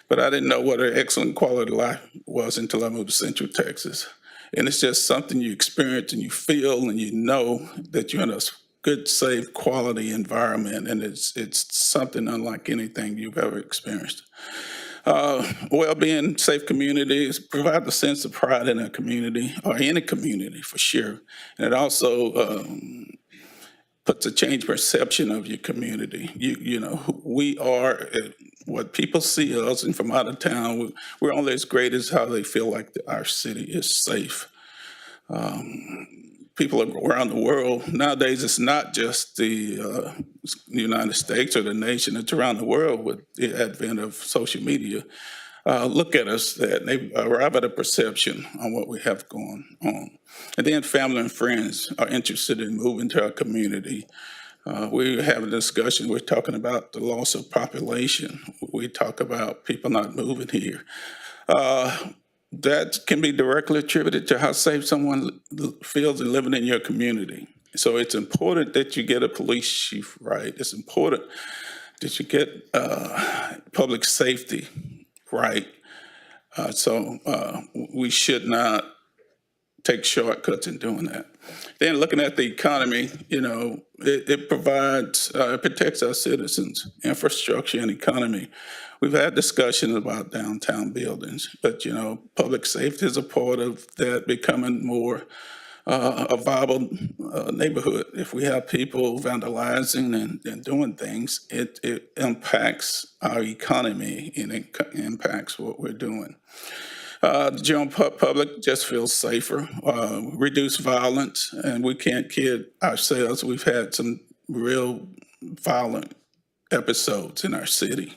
but I didn't know what an excellent quality of life was until I moved to Central Texas. And it's just something you experience and you feel and you know that you're in a good, safe, quality environment, and it's something unlike anything you've ever experienced. Well-being, safe communities provide a sense of pride in a community, or any community for sure. And it also puts a changed perception of your community. We are what people see us, and from out of town, we're only as great as how they feel like our city is safe. People around the world, nowadays it's not just the United States or the nation, it's around the world with the advent of social media. Look at us, that they arrive at a perception on what we have going on. And then family and friends are interested in moving to our community. We have a discussion, we're talking about the loss of population. We talk about people not moving here. That can be directly attributed to how safe someone feels in living in your community. So it's important that you get a police chief right. It's important that you get public safety right. So we should not take shortcuts in doing that. Then looking at the economy, it provides, it protects our citizens, infrastructure and economy. We've had discussions about downtown buildings, but public safety is a part of that becoming more a viable neighborhood. If we have people vandalizing and doing things, it impacts our economy and it impacts what we're doing. The general public just feels safer, reduce violence, and we can't kid ourselves. We've had some real violent episodes in our city.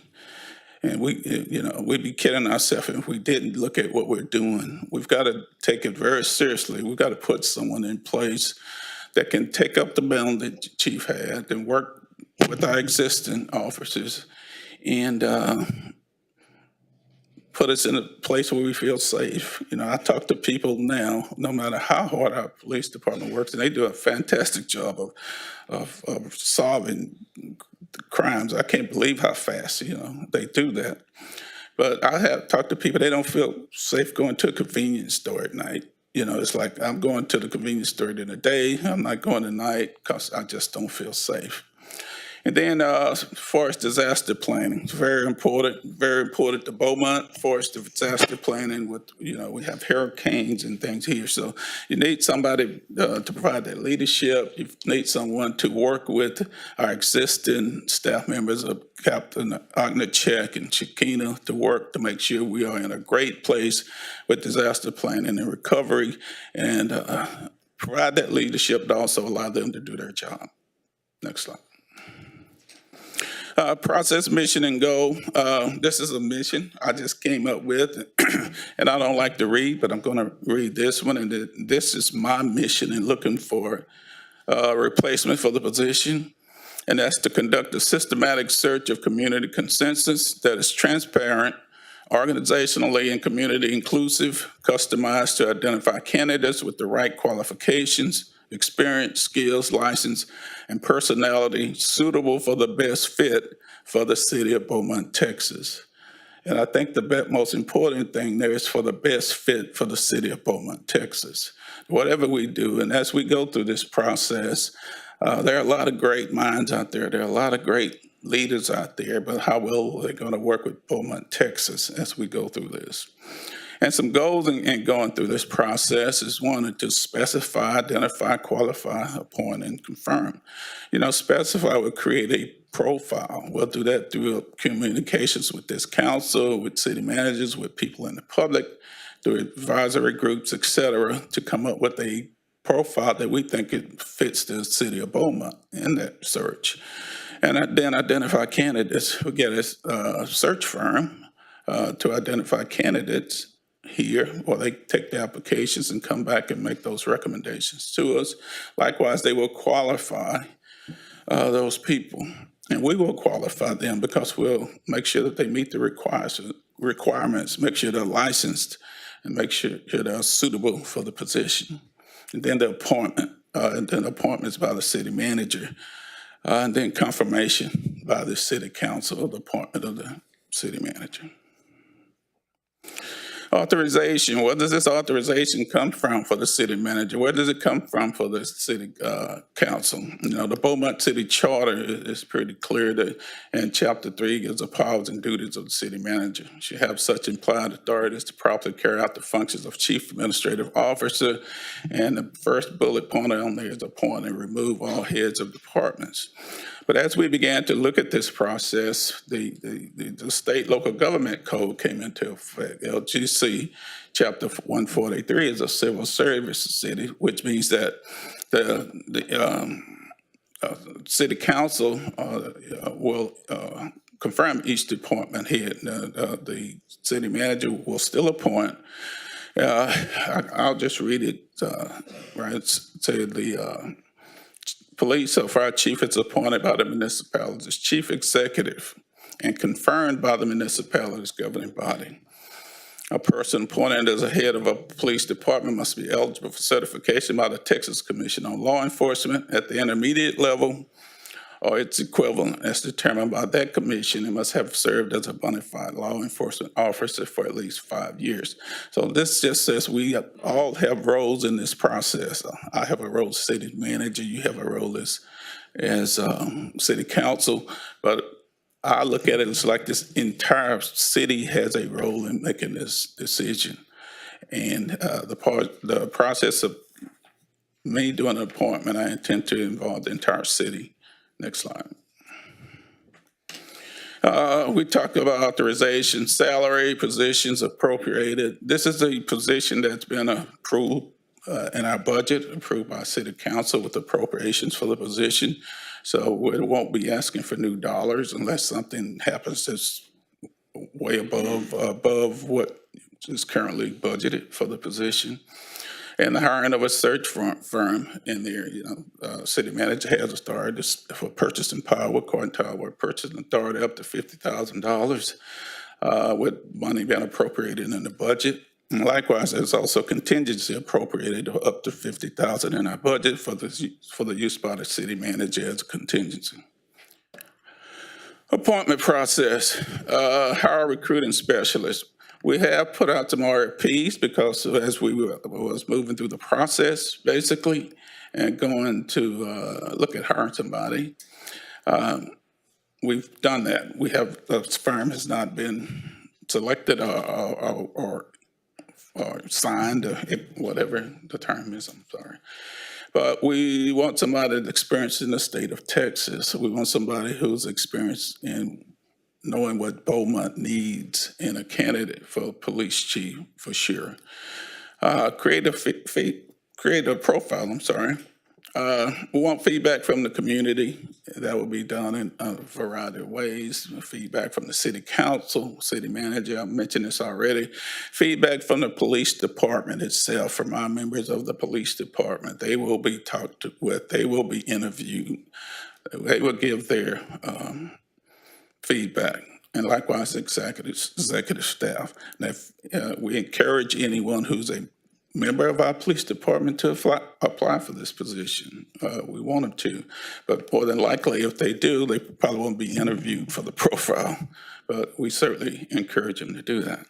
And we'd be kidding ourselves if we didn't look at what we're doing. We've got to take it very seriously. We've got to put someone in place that can take up the mantle that the chief had and work with our existing officers and put us in a place where we feel safe. I talk to people now, no matter how hard our police department works, and they do a fantastic job of solving crimes. I can't believe how fast, they do that. But I have talked to people, they don't feel safe going to a convenience store at night. It's like I'm going to the convenience store during the day. I'm not going at night because I just don't feel safe. And then forest disaster planning, it's very important to Beaumont, forest disaster planning with, we have hurricanes and things here. So you need somebody to provide that leadership. You need someone to work with our existing staff members of Captain Ognachek and Shakina to work to make sure we are in a great place with disaster planning and recovery and provide that leadership to also allow them to do their job. Next slide. Process, mission, and goal. This is a mission I just came up with, and I don't like to read, but I'm going to read this one. And this is my mission in looking for a replacement for the position. and that's to conduct a systematic search of community consensus that is transparent, organizationally and community inclusive, customized to identify candidates with the right qualifications, experience, skills, license, and personality suitable for the best fit for the city of Beaumont, Texas. And I think the most important thing there is for the best fit for the city of Beaumont, Texas. Whatever we do, and as we go through this process, there are a lot of great minds out there. There are a lot of great leaders out there, but how well they're going to work with Beaumont, Texas as we go through this. And some goals in going through this process is one, to specify, identify, qualify, appoint, and confirm. Specify will create a profile. We'll do that through communications with this council, with city managers, with people in the public, through advisory groups, et cetera, to come up with a profile that we think it fits the city of Beaumont in that search. And then identify candidates. We get a search firm to identify candidates here, or they take the applications and come back and make those recommendations to us. Likewise, they will qualify those people, and we will qualify them because we'll make sure that they meet the requirements, make sure they're licensed, and make sure they're suitable for the position. And then the appointment, and then appointments by the city manager, and then confirmation by the city council of the appointment of the city manager. Authorization, where does this authorization come from for the city manager? Where does it come from for the city council? The Beaumont City Charter is pretty clear that in Chapter 3 gives the powers and duties of the city manager. She have such implied authorities to properly carry out the functions of chief administrative officer, and the first bullet point on there is appoint and remove all heads of departments. But as we began to look at this process, the state local government code came into effect. LGC Chapter 143 is a civil service city, which means that the city council will confirm each department head. The city manager will still appoint. I'll just read it, right? Say the police or fire chief is appointed by the municipality's chief executive and confirmed by the municipality's governing body. A person appointed as a head of a police department must be eligible for certification by the Texas Commission on Law Enforcement at the intermediate level or its equivalent as determined by that commission, and must have served as a bona fide law enforcement officer for at least 5 years. So this just says we all have roles in this process. I have a role as city manager, you have a role as city council, but I look at it as like this entire city has a role in making this decision. And the process of me doing an appointment, I intend to involve the entire city. Next slide. We talked about authorization, salary, positions appropriated. This is a position that's been approved in our budget, approved by City Council with appropriations for the position. So we won't be asking for new dollars unless something happens that's way above what is currently budgeted for the position. And the hiring of a search firm in there, city manager has authority for purchasing power according to our purchasing authority up to $50,000 with money being appropriated in the budget. And likewise, there's also contingency appropriated up to $50,000 in our budget for the use by the city manager as a contingency. Appointment process, hire recruiting specialist. We have put out some RFPs because as we was moving through the process, basically, and going to look at hiring somebody, we've done that. We have, the firm has not been selected or signed, or whatever the term is, I'm sorry. But we want somebody that's experienced in the state of Texas. We want somebody who's experienced in knowing what Beaumont needs in a candidate for police chief, for sure. Create a profile, we want feedback from the community. That will be done in a variety of ways. Feedback from the city council, city manager, I mentioned this already. Feedback from the police department itself, from our members of the police department. They will be talked with, they will be interviewed. They will give their feedback, and likewise executive staff. And we encourage anyone who's a member of our police department to apply for this position. We want them to, but more than likely, if they do, they probably won't be interviewed for the profile, but we certainly encourage them to do that.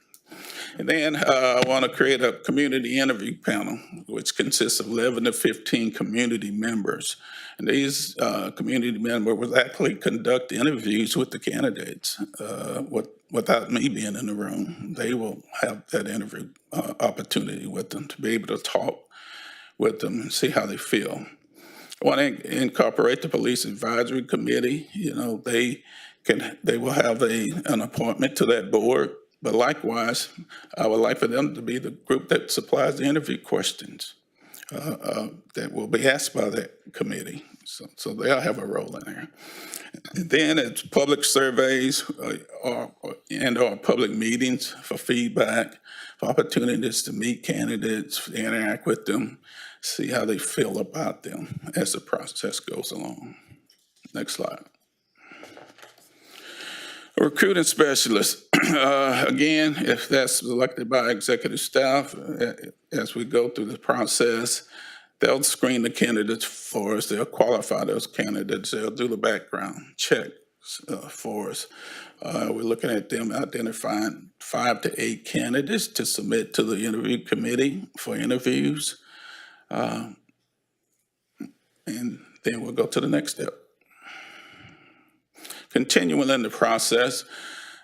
And then I want to create a community interview panel, which consists of 11 to 15 community members. And these community members will actually conduct interviews with the candidates without me being in the room. They will have that interview opportunity with them to be able to talk with them and see how they feel. I want to incorporate the police advisory committee. You know, they will have an appointment to that board. But likewise, I would like for them to be the group that supplies the interview questions that will be asked by that committee. So they'll have a role in there. And then it's public surveys or public meetings for feedback, for opportunities to meet candidates, interact with them, see how they feel about them as the process goes along. Next slide. A recruiting specialist, again, if that's selected by executive staff, as we go through the process, they'll screen the candidates for us. They'll qualify those candidates. They'll do the background check for us. We're looking at them identifying 5 to 8 candidates to submit to the interview committee for interviews. And then we'll go to the next step. Continuing in the process,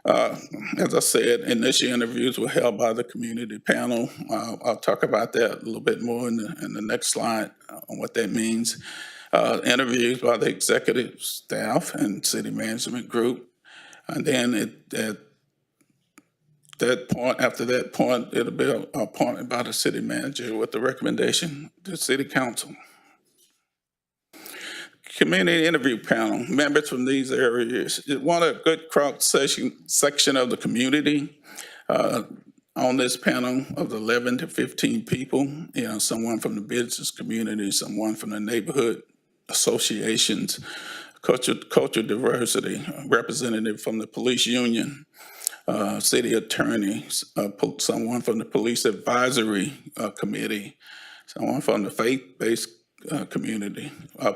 as I said, initial interviews were held by the community panel. I'll talk about that a little bit more in the next slide on what that means. Interviews by the executive staff and city management group. And then after that point, it'll be appointed by the city manager with the recommendation to the city council. Community interview panel, members from these areas. It want a good cross-section of the community. On this panel of 11 to 15 people, you know, someone from the business community, someone from the neighborhood associations, cultural diversity, representative from the police union, city attorneys, someone from the police advisory committee, someone from the faith-based community,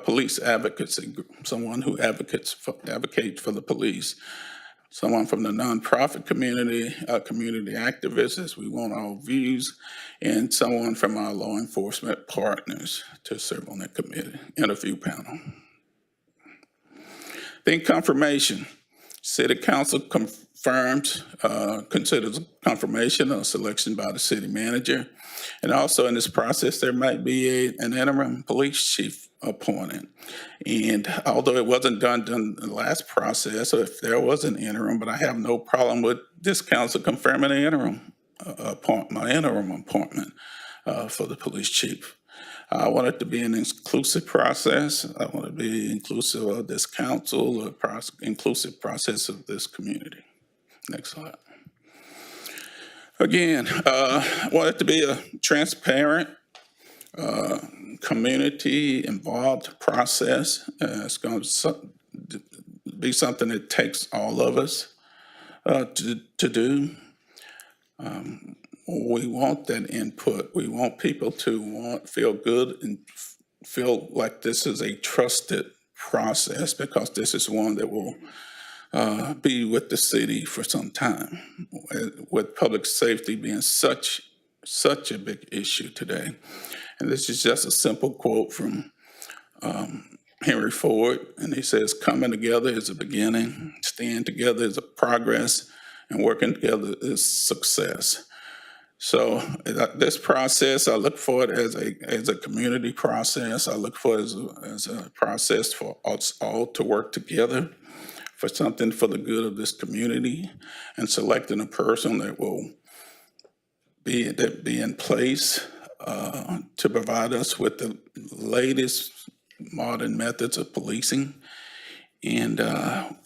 police advocacy group, someone who advocates for the police, someone from the nonprofit community, community activists, as we want all views, and someone from our law enforcement partners to serve on that committee interview panel. Then confirmation. City council considers confirmation of selection by the city manager. And also in this process, there might be an interim police chief appointed. And although it wasn't done in the last process, or if there was an interim, but I have no problem with this council confirming an interim appointment for the police chief. I want it to be an inclusive process. I want it to be inclusive of this council, inclusive process of this community. Next slide. Again, I want it to be a transparent, community-involved process. It's going to be something that takes all of us to do. We want that input. We want people to feel good and feel like this is a trusted process, because this is one that will be with the city for some time, with public safety being such a big issue today. And this is just a simple quote from Henry Ford, and he says, "Coming together is a beginning, staying together is a progress, and working together is success." So this process, I look for it as a community process. I look for it as a process for us all to work together for something for the good of this community, and selecting a person that will be in place to provide us with the latest modern methods of policing. And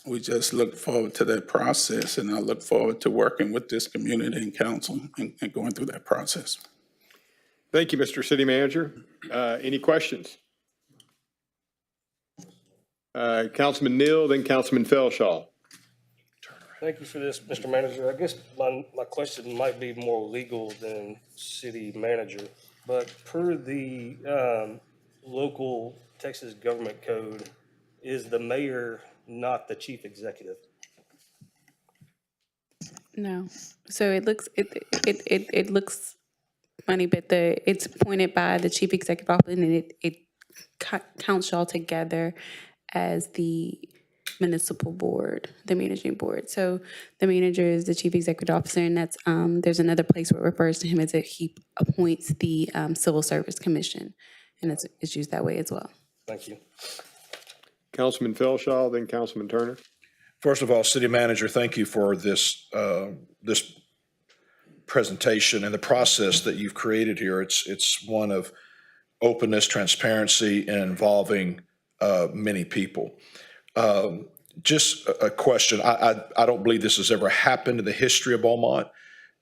we just look forward to that process, and I look forward to working with this community and council and going through that process. Thank you, Mr. City Manager. Any questions? Councilman Neal, then Councilman Felshaw. Thank you for this, Mr. Manager. I guess my question might be more legal than city manager, but per the local Texas government code, is the mayor not the chief executive? No. So it looks it looks funny, but it's appointed by the chief executive officer, and it counts y'all together as the municipal board, the managing board. So the manager is the chief executive officer, and that's there's another place where it refers to him as he appoints the Civil Service Commission, and it's used that way as well. Thank you. Councilman Felshaw, then Councilman Turner. First of all, City Manager, thank you for this this presentation and the process that you've created here. It's one of openness, transparency, and involving many people. Just a question. I don't believe this has ever happened in the history of Beaumont,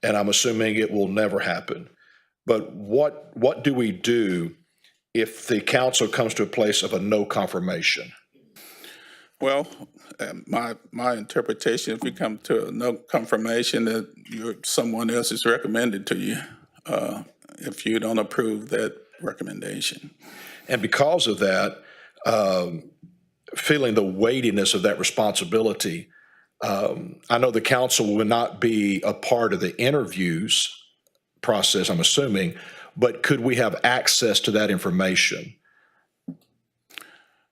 and I'm assuming it will never happen. But what do we do if the council comes to a place of a no confirmation? Well, my interpretation, if you come to a no confirmation, that someone else is recommended to you if you don't approve that recommendation. And because of that, feeling the weightiness of that responsibility, I know the council will not be a part of the interviews process, I'm assuming, but could we have access to that information?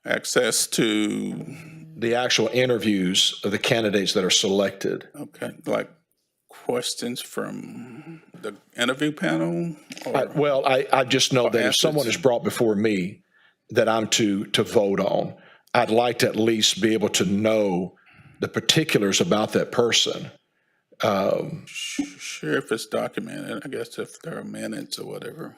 Access to the actual interviews of the candidates that are selected. Okay, like questions from the interview panel? I just know that if someone is brought before me that I'm to vote on, I'd like to at least be able to know the particulars about that person. Sure, if it's documented, I guess if there are minutes or whatever.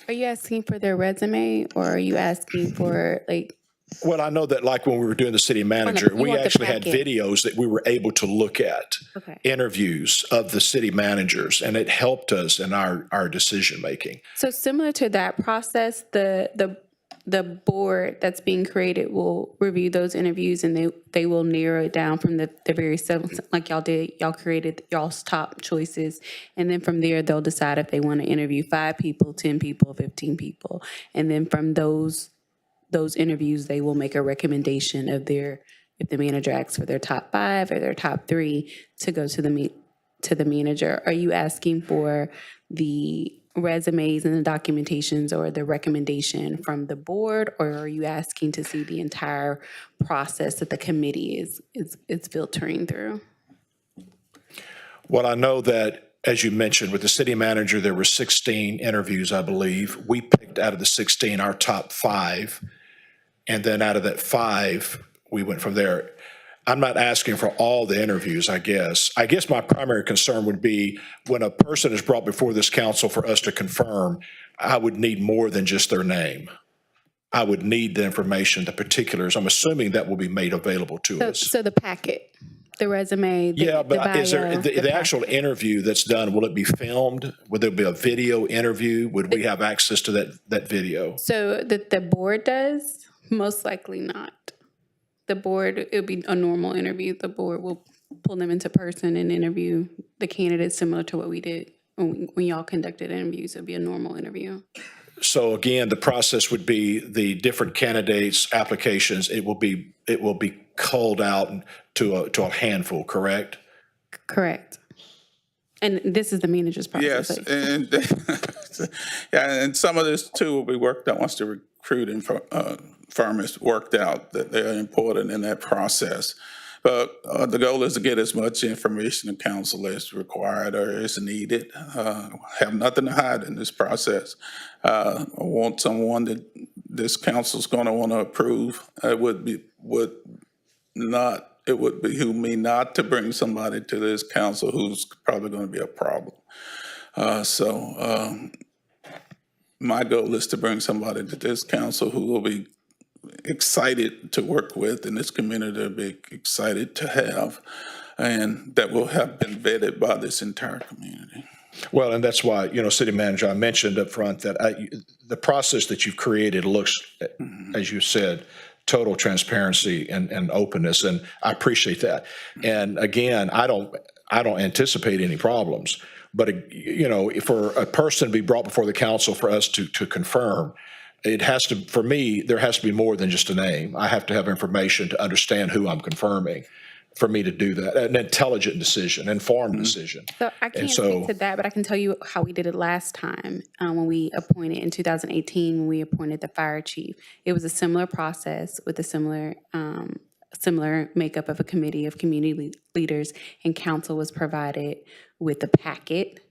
Are you asking for their resume, or are you asking for like? Well, I know that like when we were doing the city manager, we actually had videos that we were able to look at, interviews of the city managers, and it helped us in our decision making. So similar to that process, the board that's being created will review those interviews, and they will narrow it down from the very seven, like y'all did. Y'all created y'all's top choices, and then from there they'll decide if they want to interview 5 people, 10 people, 15 people, and then from those interviews they will make a recommendation of if the manager asks for their top 5 or their top 3 to go to the manager. Are you asking for the resumes and the documentations or the recommendation from the board, or are you asking to see the entire process that the committee is filtering through? Well, I know that, as you mentioned, with the city manager, there were 16 interviews, I believe. We picked out of the 16 our top 5, and then out of that 5, we went from there. I'm not asking for all the interviews, I guess. I guess my primary concern would be when a person is brought before this council for us to confirm, I would need more than just their name. I would need the information, the particulars. I'm assuming that will be made available to us. So the packet, the resume, but the bio, is there the actual interview that's done? Will it be filmed? Would there be a video interview? Would we have access to that video? So the board does? Most likely not. The board, it would be a normal interview. The board will pull them into person and interview the candidates similar to what we did when y'all conducted interviews. It would be a normal interview. So again, the process would be the different candidates' applications. It will be culled out to a handful, correct? Correct. And this is the manager's process. Yes, and and some of this too will be worked out once the recruiting firm is worked out, that they are important in that process. But the goal is to get as much information to council as required or is needed. Have nothing to hide in this process. I want someone that this council's going to want to approve. It would behoove me not to bring somebody to this council who's probably going to be a problem. My goal is to bring somebody to this council who will be excited to work with, and this community will be excited to have, and that will have been vetted by this entire community. Well, and that's why, City Manager, I mentioned up front that the process that you've created looks, as you said, total transparency and openness, and I appreciate that. And again, I don't anticipate any problems, but you know, for a person to be brought before the council for us to confirm, it has to, for me, there has to be more than just a name. I have to have information to understand who I'm confirming for me to do that. An intelligent decision, informed decision. So I can't speak to that, but I can tell you how we did it last time when we appointed in 2018, when we appointed the fire chief. It was a similar process with a similar makeup of a committee of community leaders, and council was provided with the packet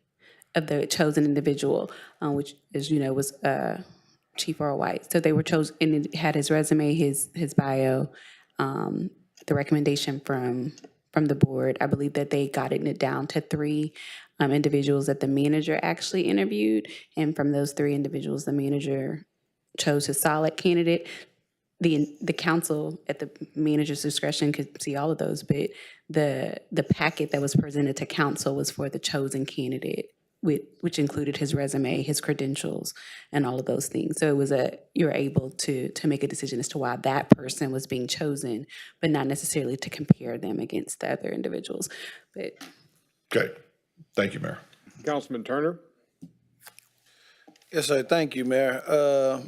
of the chosen individual, which, as you know, was Chief Earl White. So they were chosen, and it had his resume, his bio, the recommendation from the board. I believe that they got it down to 3 individuals that the manager actually interviewed, and from those 3 individuals, the manager chose a solid candidate. The council at the manager's discretion could see all of those, but the packet that was presented to council was for the chosen candidate, which included his resume, his credentials, and all of those things. So it was you were able to make a decision as to why that person was being chosen, but not necessarily to compare them against the other individuals. But Okay, thank you, Mayor. Councilman Turner? Yes, sir. Thank you, Mayor. I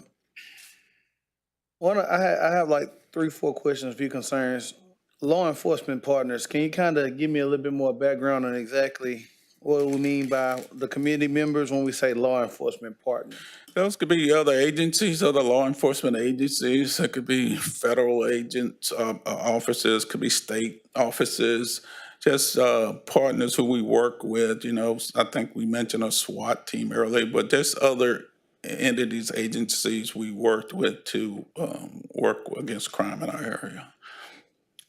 have like 3-4 questions, a few concerns. Law enforcement partners, can you kind of give me a little bit more background on exactly what we mean by the community members when we say law enforcement partners? Those could be other agencies, other law enforcement agencies. It could be federal agents, offices, could be state offices, just partners who we work with. You know, I think we mentioned a SWAT team earlier, but there's other entities, agencies we worked with to work against crime in our area.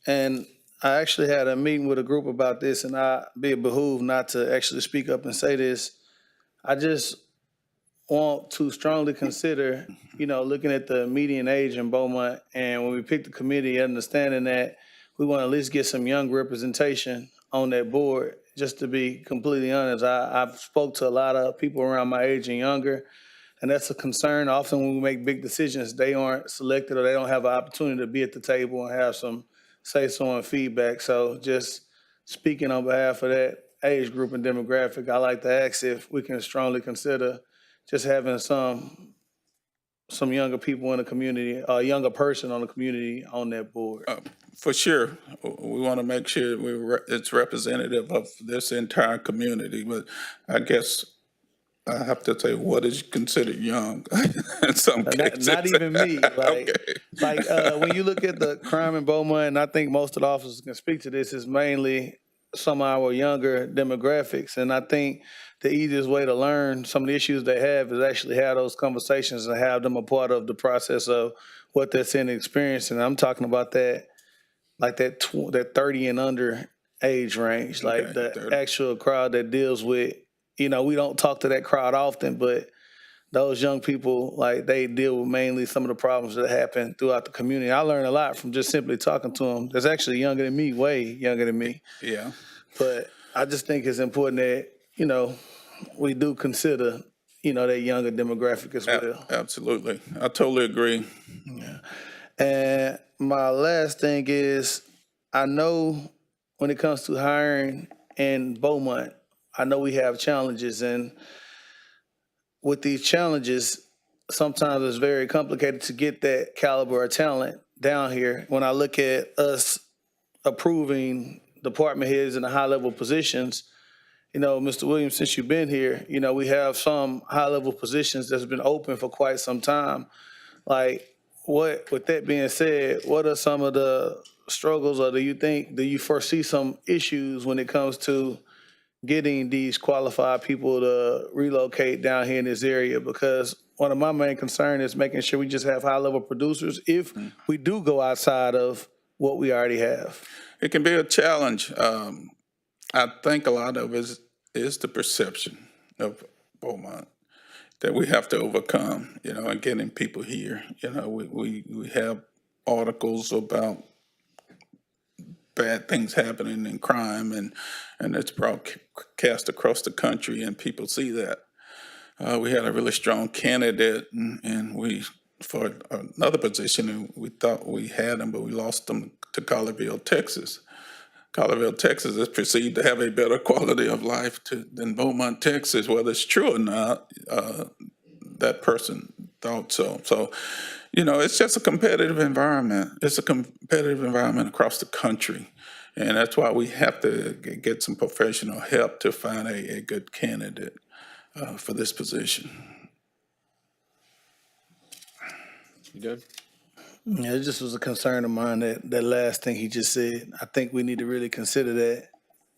And I actually had a meeting with a group about this, and I'd be behooved not to actually speak up and say this. I just want to strongly consider, you know, looking at the median age in Beaumont, and when we pick the committee, understanding that we want to at least get some young representation on that board. Just to be completely honest, I've spoke to a lot of people around my age and younger, and that's a concern. Often when we make big decisions, they aren't selected or they don't have an opportunity to be at the table and have some say-so and feedback. So just speaking on behalf of that age group and demographic, I like to ask if we can strongly consider just having some younger people in the community, a younger person on the community on that board. For sure. We want to make sure it's representative of this entire community, but I guess I have to say, what is considered young in some cases? Not even me. When you look at the crime in Beaumont, and I think most of the officers can speak to this, is mainly some of our younger demographics. And I think the easiest way to learn some of the issues they have is actually have those conversations and have them a part of the process of what they're seeing and experiencing. I'm talking about that, like that 30 and under age range, like the 30. Actual crowd that deals with, you know, we don't talk to that crowd often, but those young people, like, they deal with mainly some of the problems that happen throughout the community. I learned a lot from just simply talking to them. That's actually younger than me, way younger than me. Yeah. But I just think it's important that, you know, we do consider, you know, that younger demographic as well. Absolutely. I totally agree. Yeah. And my last thing is, I know when it comes to hiring in Beaumont, I know we have challenges, and with these challenges, sometimes it's very complicated to get that caliber of talent down here. When I look at us approving department heads in the high-level positions, you know, Mr. Williams, since you've been here, you know, we have some high-level positions that's been open for quite some time. Like, with that being said, what are some of the struggles, or do you foresee some issues when it comes to getting these qualified people to relocate down here in this area? Because one of my main concerns is making sure we just have high-level producers if we do go outside of what we already have. It can be a challenge. I think a lot of it is the perception of Beaumont that we have to overcome, you know, and getting people here. You know, we have articles about bad things happening in crime, and it's broadcast across the country, and people see that. We had a really strong candidate, and we for another position, and we thought we had them, but we lost them to Collierville, Texas. Collierville, Texas is perceived to have a better quality of life than Beaumont, Texas. Whether it's true or not, that person thought so. So, you know, it's just a competitive environment. It's a competitive environment across the country. And that's why we have to get some professional help to find a good candidate for this position. You done? Yeah, it just was a concern of mine, that last thing he just said. I think we need to really consider that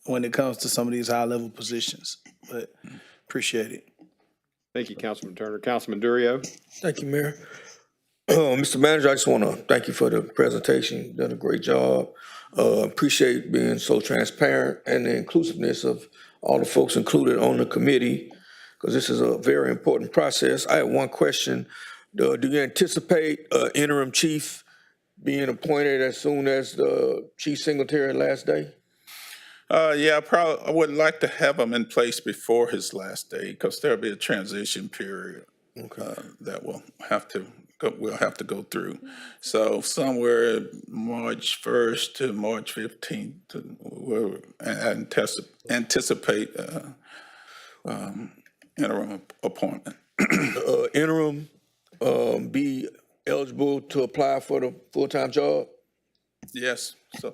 when it comes to some of these high-level positions, but appreciate it. Thank you, Councilman Turner. Councilman Durio? Thank you, Mayor. Mr. Manager, I just want to thank you for the presentation. You've done a great job. Appreciate being so transparent and the inclusiveness of all the folks included on the committee, because this is a very important process. I have one question. Do you anticipate interim chief being appointed as soon as the Chief Singletary last day? Yeah, I would like to have him in place before his last day, because there'll be a transition period that we'll have to go through. So somewhere March 1st to March 15th, we'll anticipate interim appointment. Interim be eligible to apply for the full-time job? Yes. So.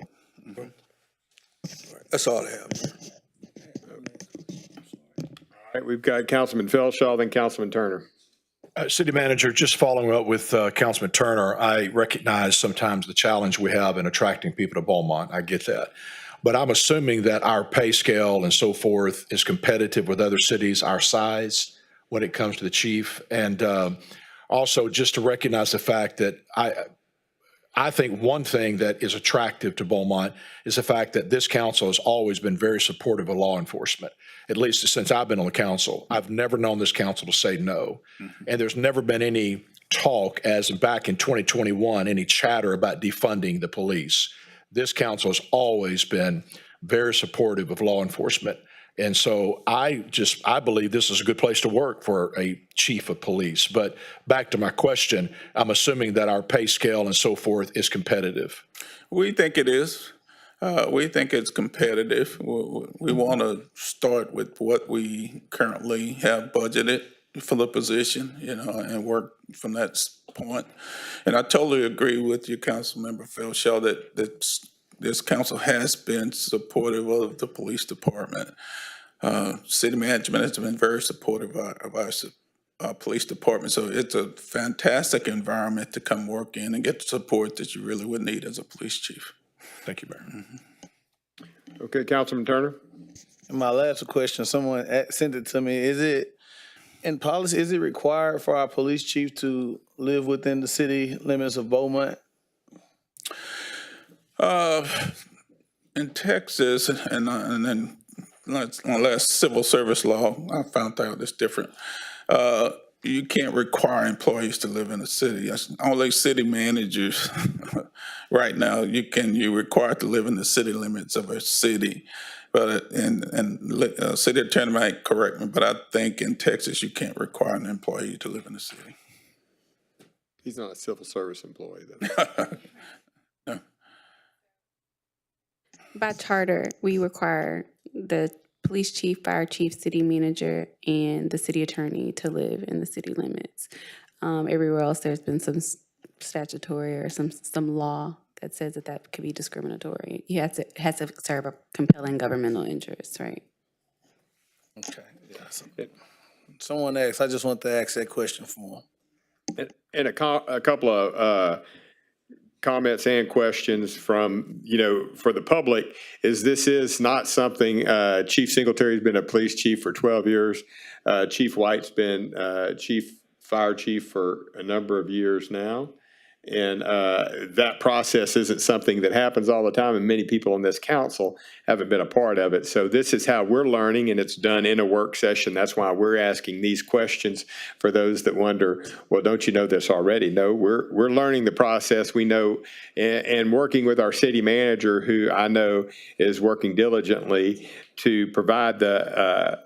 That's all I have. All right, we've got Councilman Felshaw, then Councilman Turner. City Manager, just following up with Councilman Turner, I recognize sometimes the challenge we have in attracting people to Beaumont. I get that. But I'm assuming that our pay scale and so forth is competitive with other cities our size when it comes to the chief. And also just to recognize the fact that I think one thing that is attractive to Beaumont is the fact that this council has always been very supportive of law enforcement, at least since I've been on the council. I've never known this council to say no. And there's never been any talk, as back in 2021, any chatter about defunding the police. This council has always been very supportive of law enforcement. And so I believe this is a good place to work for a chief of police. But back to my question, I'm assuming that our pay scale and so forth is competitive. We think it is. We think it's competitive. We want to start with what we currently have budgeted for the position, you know, and work from that point. And I totally agree with you, Councilmember Felshaw, that this council has been supportive of the police department. City management has been very supportive of our police department. So it's a fantastic environment to come work in and get the support that you really would need as a police chief. Thank you, Mayor. Mm-hmm. Okay, Councilman Turner. And my last question, someone sent it to me. Is it, in policy, is it required for our police chief to live within the city limits of Beaumont? In Texas, and then unless civil service law, I found out it's different. You can't require employees to live in the city. That's only city managers right now. You're required to live in the city limits of a city. But city attorney might correct me, but I think in Texas you can't require an employee to live in the city. He's not a civil service employee, then. No. By charter, we require the police chief, fire chief, city manager, and the city attorney to live in the city limits. Everywhere else, there's been some statutory or some law that says that could be discriminatory. You has to serve a compelling governmental interest, right? Okay. Yeah. Someone asked. I just want to ask that question for him. And a couple of comments and questions from, for the public, this is not something, Chief Singletary's been a police chief for 12 years. Chief White's been fire chief for a number of years now. And that process isn't something that happens all the time, and many people on this council haven't been a part of it. So this is how we're learning, and it's done in a work session. That's why we're asking these questions for those that wonder, well, don't you know this already? No, we're learning the process. We know, and working with our city manager, who I know is working diligently to provide the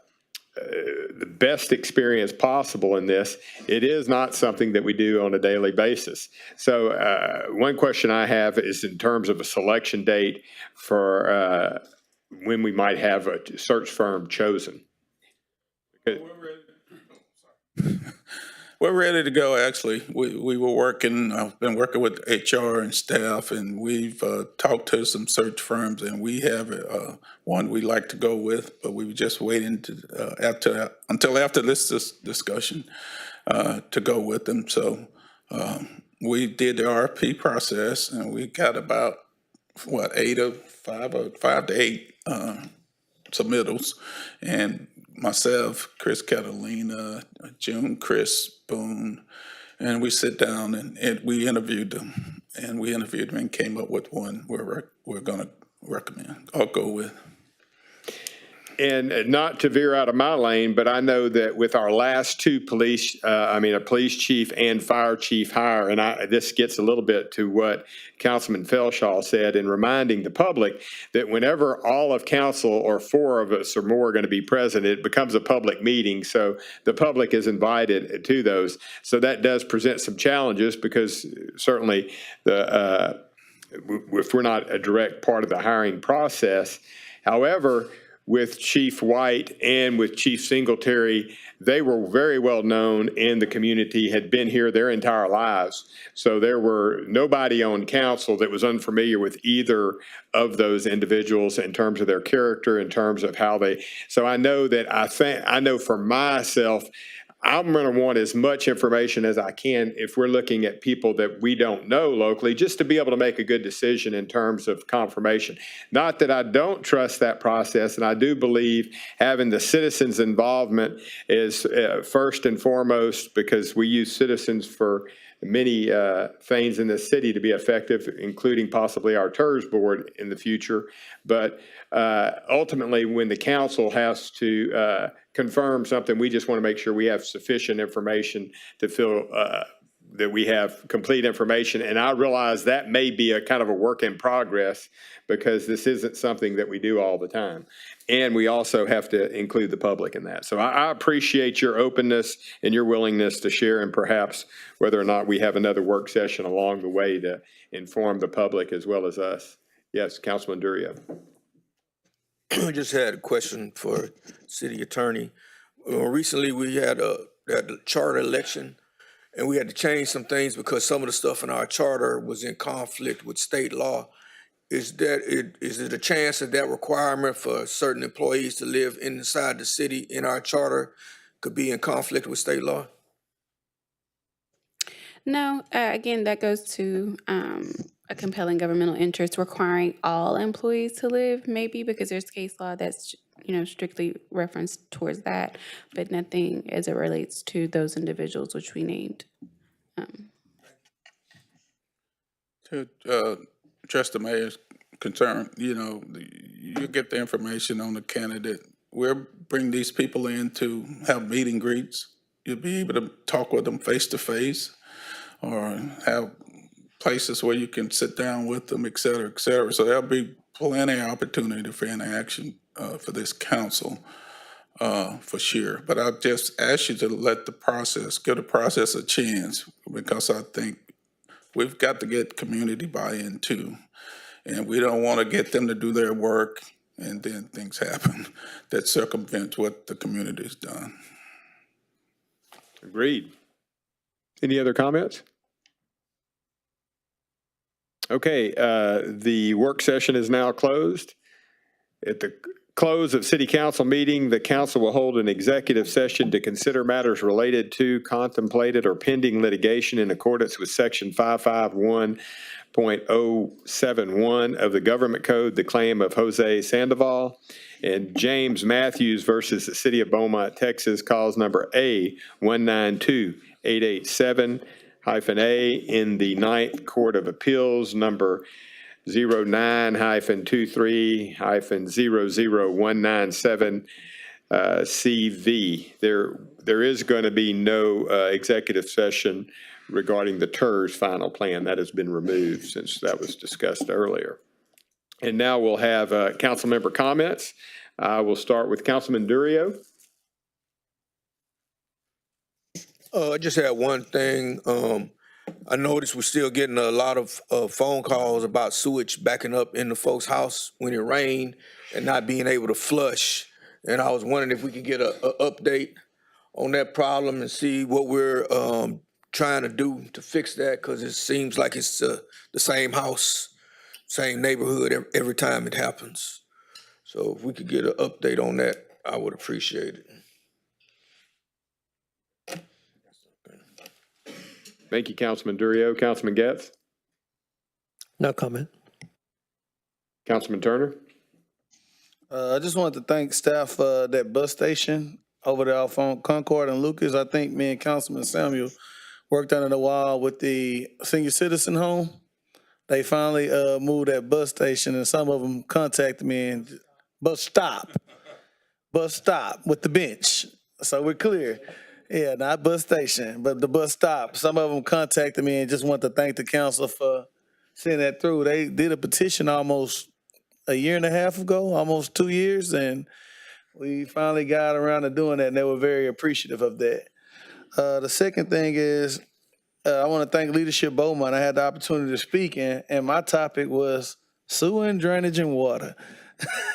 the best experience possible in this. It is not something that we do on a daily basis. So one question I have is in terms of a selection date for when we might have a search firm chosen. We're ready to go, actually. We were working, I've been working with HR and staff, and we've talked to some search firms, and we have one we like to go with, but we were just waiting to until after this discussion to go with them. So we did the RFP process, and we got about, what, 5 to 8 submittals, and myself, Chris Catalina, June, Chris Boone, and we sit down and we interviewed them, and came up with one we're going to recommend. I'll go with. And not to veer out of my lane, but I know that with our last two a police chief and fire chief hire, and this gets a little bit to what Councilman Felshaw said in reminding the public that whenever all of council or 4 of us or more are going to be present, it becomes a public meeting. So the public is invited to those. So that does present some challenges because certainly if we're not a direct part of the hiring process. However, with Chief White and with Chief Singletary, they were very well known in the community, had been here their entire lives. So there were nobody on council that was unfamiliar with either of those individuals in terms of their character, in terms of how they, so I know that I know for myself, I'm going to want as much information as I can if we're looking at people that we don't know locally, just to be able to make a good decision in terms of confirmation. Not that I don't trust that process, and I do believe having the citizens' involvement is first and foremost, because we use citizens for many things in this city to be effective, including possibly our TERS board in the future. But ultimately, when the council has to confirm something, we just want to make sure we have sufficient information to feel that we have complete information. And I realize that may be a kind of a work in progress because this isn't something that we do all the time. And we also have to include the public in that. So I appreciate your openness and your willingness to share, and perhaps whether or not we have another work session along the way to inform the public as well as us. Yes, Councilman Durio. I just had a question for city attorney. Recently, we had the charter election, and we had to change some things because some of the stuff in our charter was in conflict with state law. Is it a chance that requirement for certain employees to live inside the city in our charter could be in conflict with state law? No, again, that goes to a compelling governmental interest requiring all employees to live, maybe because there's case law that's strictly referenced towards that, but nothing as it relates to those individuals which we named. To address the mayor's concern, you get the information on the candidate. We'll bring these people in to have meet and greets. You'll be able to talk with them face to face, or have places where you can sit down with them, et cetera, et cetera. So there'll be plenty of opportunity for interaction for this council, for sure. But I'll just ask you to give the process a chance, because I think we've got to get community buy-in too. And we don't want to get them to do their work and then things happen that circumvent what the community's done. Agreed. Any other comments? Okay, the work session is now closed. At the close of city council meeting, the council will hold an executive session to consider matters related to contemplated or pending litigation in accordance with section 551.071 of the Government Code, the claim of Jose Sandoval and James Matthews versus the City of Beaumont, Texas, cause number A192887-A in the Ninth Court of Appeals, number 09-23-00197 CV. There is going to be no executive session regarding the TERS final plan. That has been removed since that was discussed earlier. And now we'll have council member comments. We'll start with Councilman Durio. I just had one thing. I noticed we're still getting a lot of phone calls about sewage backing up in the folks' house when it rained and not being able to flush. And I was wondering if we could get a update on that problem and see what we're trying to do to fix that, because it seems like it's the same house, same neighborhood every time it happens. So if we could get an update on that, I would appreciate it. Thank you, Councilman Durio. Councilman Getz? No comment. Councilman Turner? I just wanted to thank staff for that bus station over there off on Concord and Lucas. I think me and Councilman Samuel worked on it a while with the senior citizen home. They finally moved that bus station, and some of them contacted me and bus stop with the bench. So we're clear. Yeah, not bus station, but the bus stop. Some of them contacted me and just want to thank the council for seeing that through. They did a petition almost a year and a half ago, almost 2 years, and we finally got around to doing that, and they were very appreciative of that. The second thing is I want to thank Leadership Beaumont. I had the opportunity to speak, and my topic was sewer and drainage and water.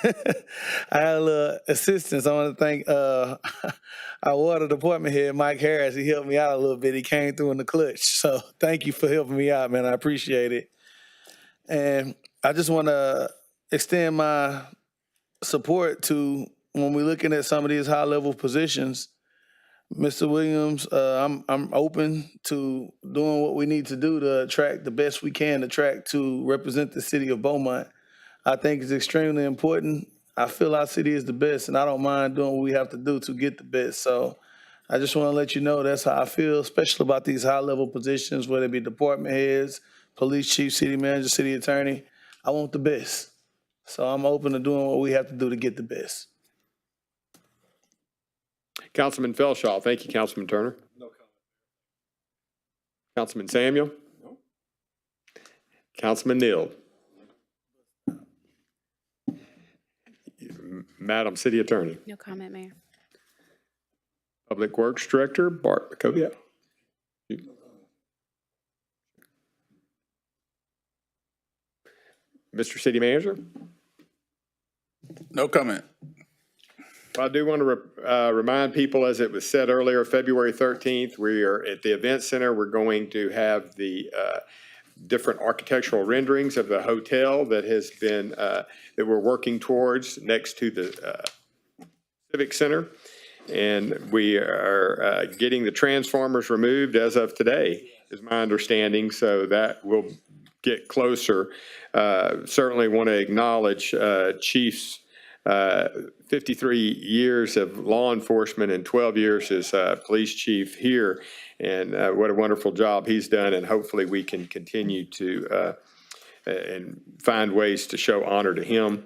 I had a little assistance. I want to thank our water department head, Mike Harris. He helped me out a little bit. He came through in the clutch. So thank you for helping me out, man. I appreciate it. And I just want to extend my support to when we're looking at some of these high-level positions. Mr. Williams, I'm open to doing what we need to do to attract the best we can to represent the city of Beaumont. I think it's extremely important. I feel our city is the best, and I don't mind doing what we have to do to get the best. So I just want to let you know that's how I feel, especially about these high-level positions, whether it be department heads, police chief, city manager, city attorney. I want the best. So I'm open to doing what we have to do to get the best. Councilman Felshaw. Thank you, Councilman Turner. No comment. Councilman Samuel? No. Councilman Neal? Madam City Attorney? No comment, Mayor. Public Works Director Bart Macovia? Mr. City Manager? No comment. I do want to remind people, as it was said earlier, February 13th, we are at the Event Center. We're going to have the different architectural renderings of the hotel that has been, that we're working towards next to the Civic Center. And we are getting the transformers removed as of today, is my understanding, so that will get closer. Certainly want to acknowledge Chief's 53 years of law enforcement and 12 years as police chief here, and what a wonderful job he's done, and hopefully we can continue to and find ways to show honor to him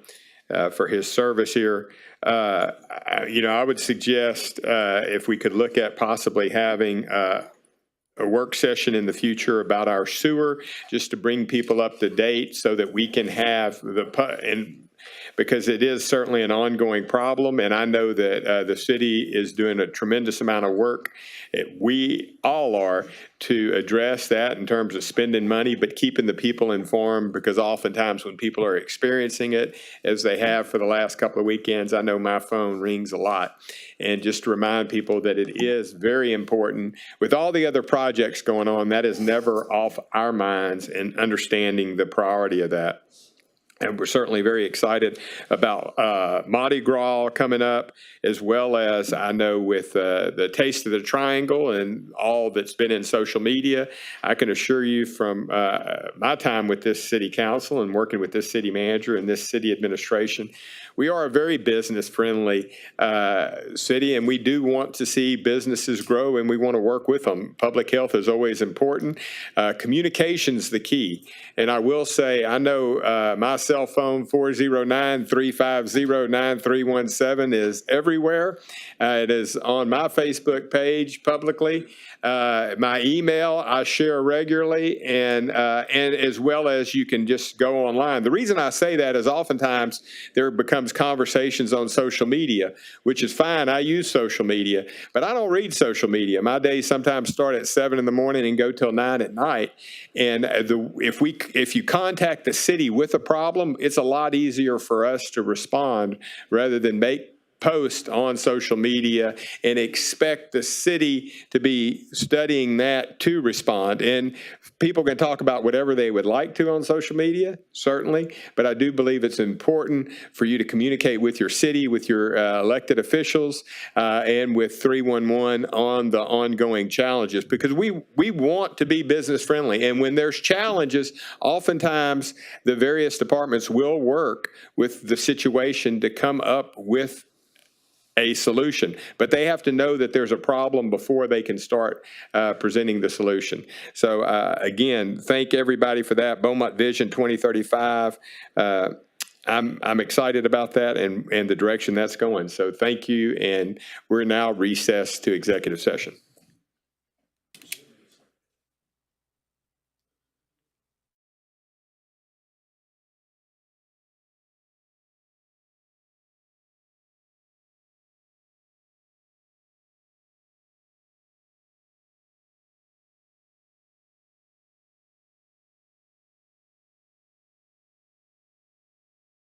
for his service here. I would suggest if we could look at possibly having a work session in the future about our sewer, just to bring people up to date so that we can have because it is certainly an ongoing problem, and I know that the city is doing a tremendous amount of work. We all are to address that in terms of spending money, but keeping the people informed, because oftentimes when people are experiencing it, as they have for the last couple of weekends, I know my phone rings a lot. And just to remind people that it is very important. With all the other projects going on, that is never off our minds, and understanding the priority of that. And we're certainly very excited about Mardi Gras coming up, as well as I know with the Taste of the Triangle and all that's been in social media. I can assure you from my time with this city council and working with this city manager and this city administration, we are a very business-friendly city, and we do want to see businesses grow, and we want to work with them. Public health is always important. Communication's the key. And I will say, I know my cell phone, 409-350-9317, is everywhere. It is on my Facebook page publicly. My email I share regularly, and as well as you can just go online. The reason I say that is oftentimes there becomes conversations on social media, which is fine. I use social media, but I don't read social media. My days sometimes start at 7 in the morning and go till 9 at night. And if you contact the city with a problem, it's a lot easier for us to respond rather than make post on social media and expect the city to be studying that to respond. And people can talk about whatever they would like to on social media, certainly, but I do believe it's important for you to communicate with your city, with your elected officials, and with 311 on the ongoing challenges, because we want to be business friendly. And when there's challenges, oftentimes the various departments will work with the situation to come up with a solution, but they have to know that there's a problem before they can start presenting the solution. So again, thank everybody for that. Beaumont Vision 2035. I'm excited about that and the direction that's going. So thank you, and we're now recessed to executive session.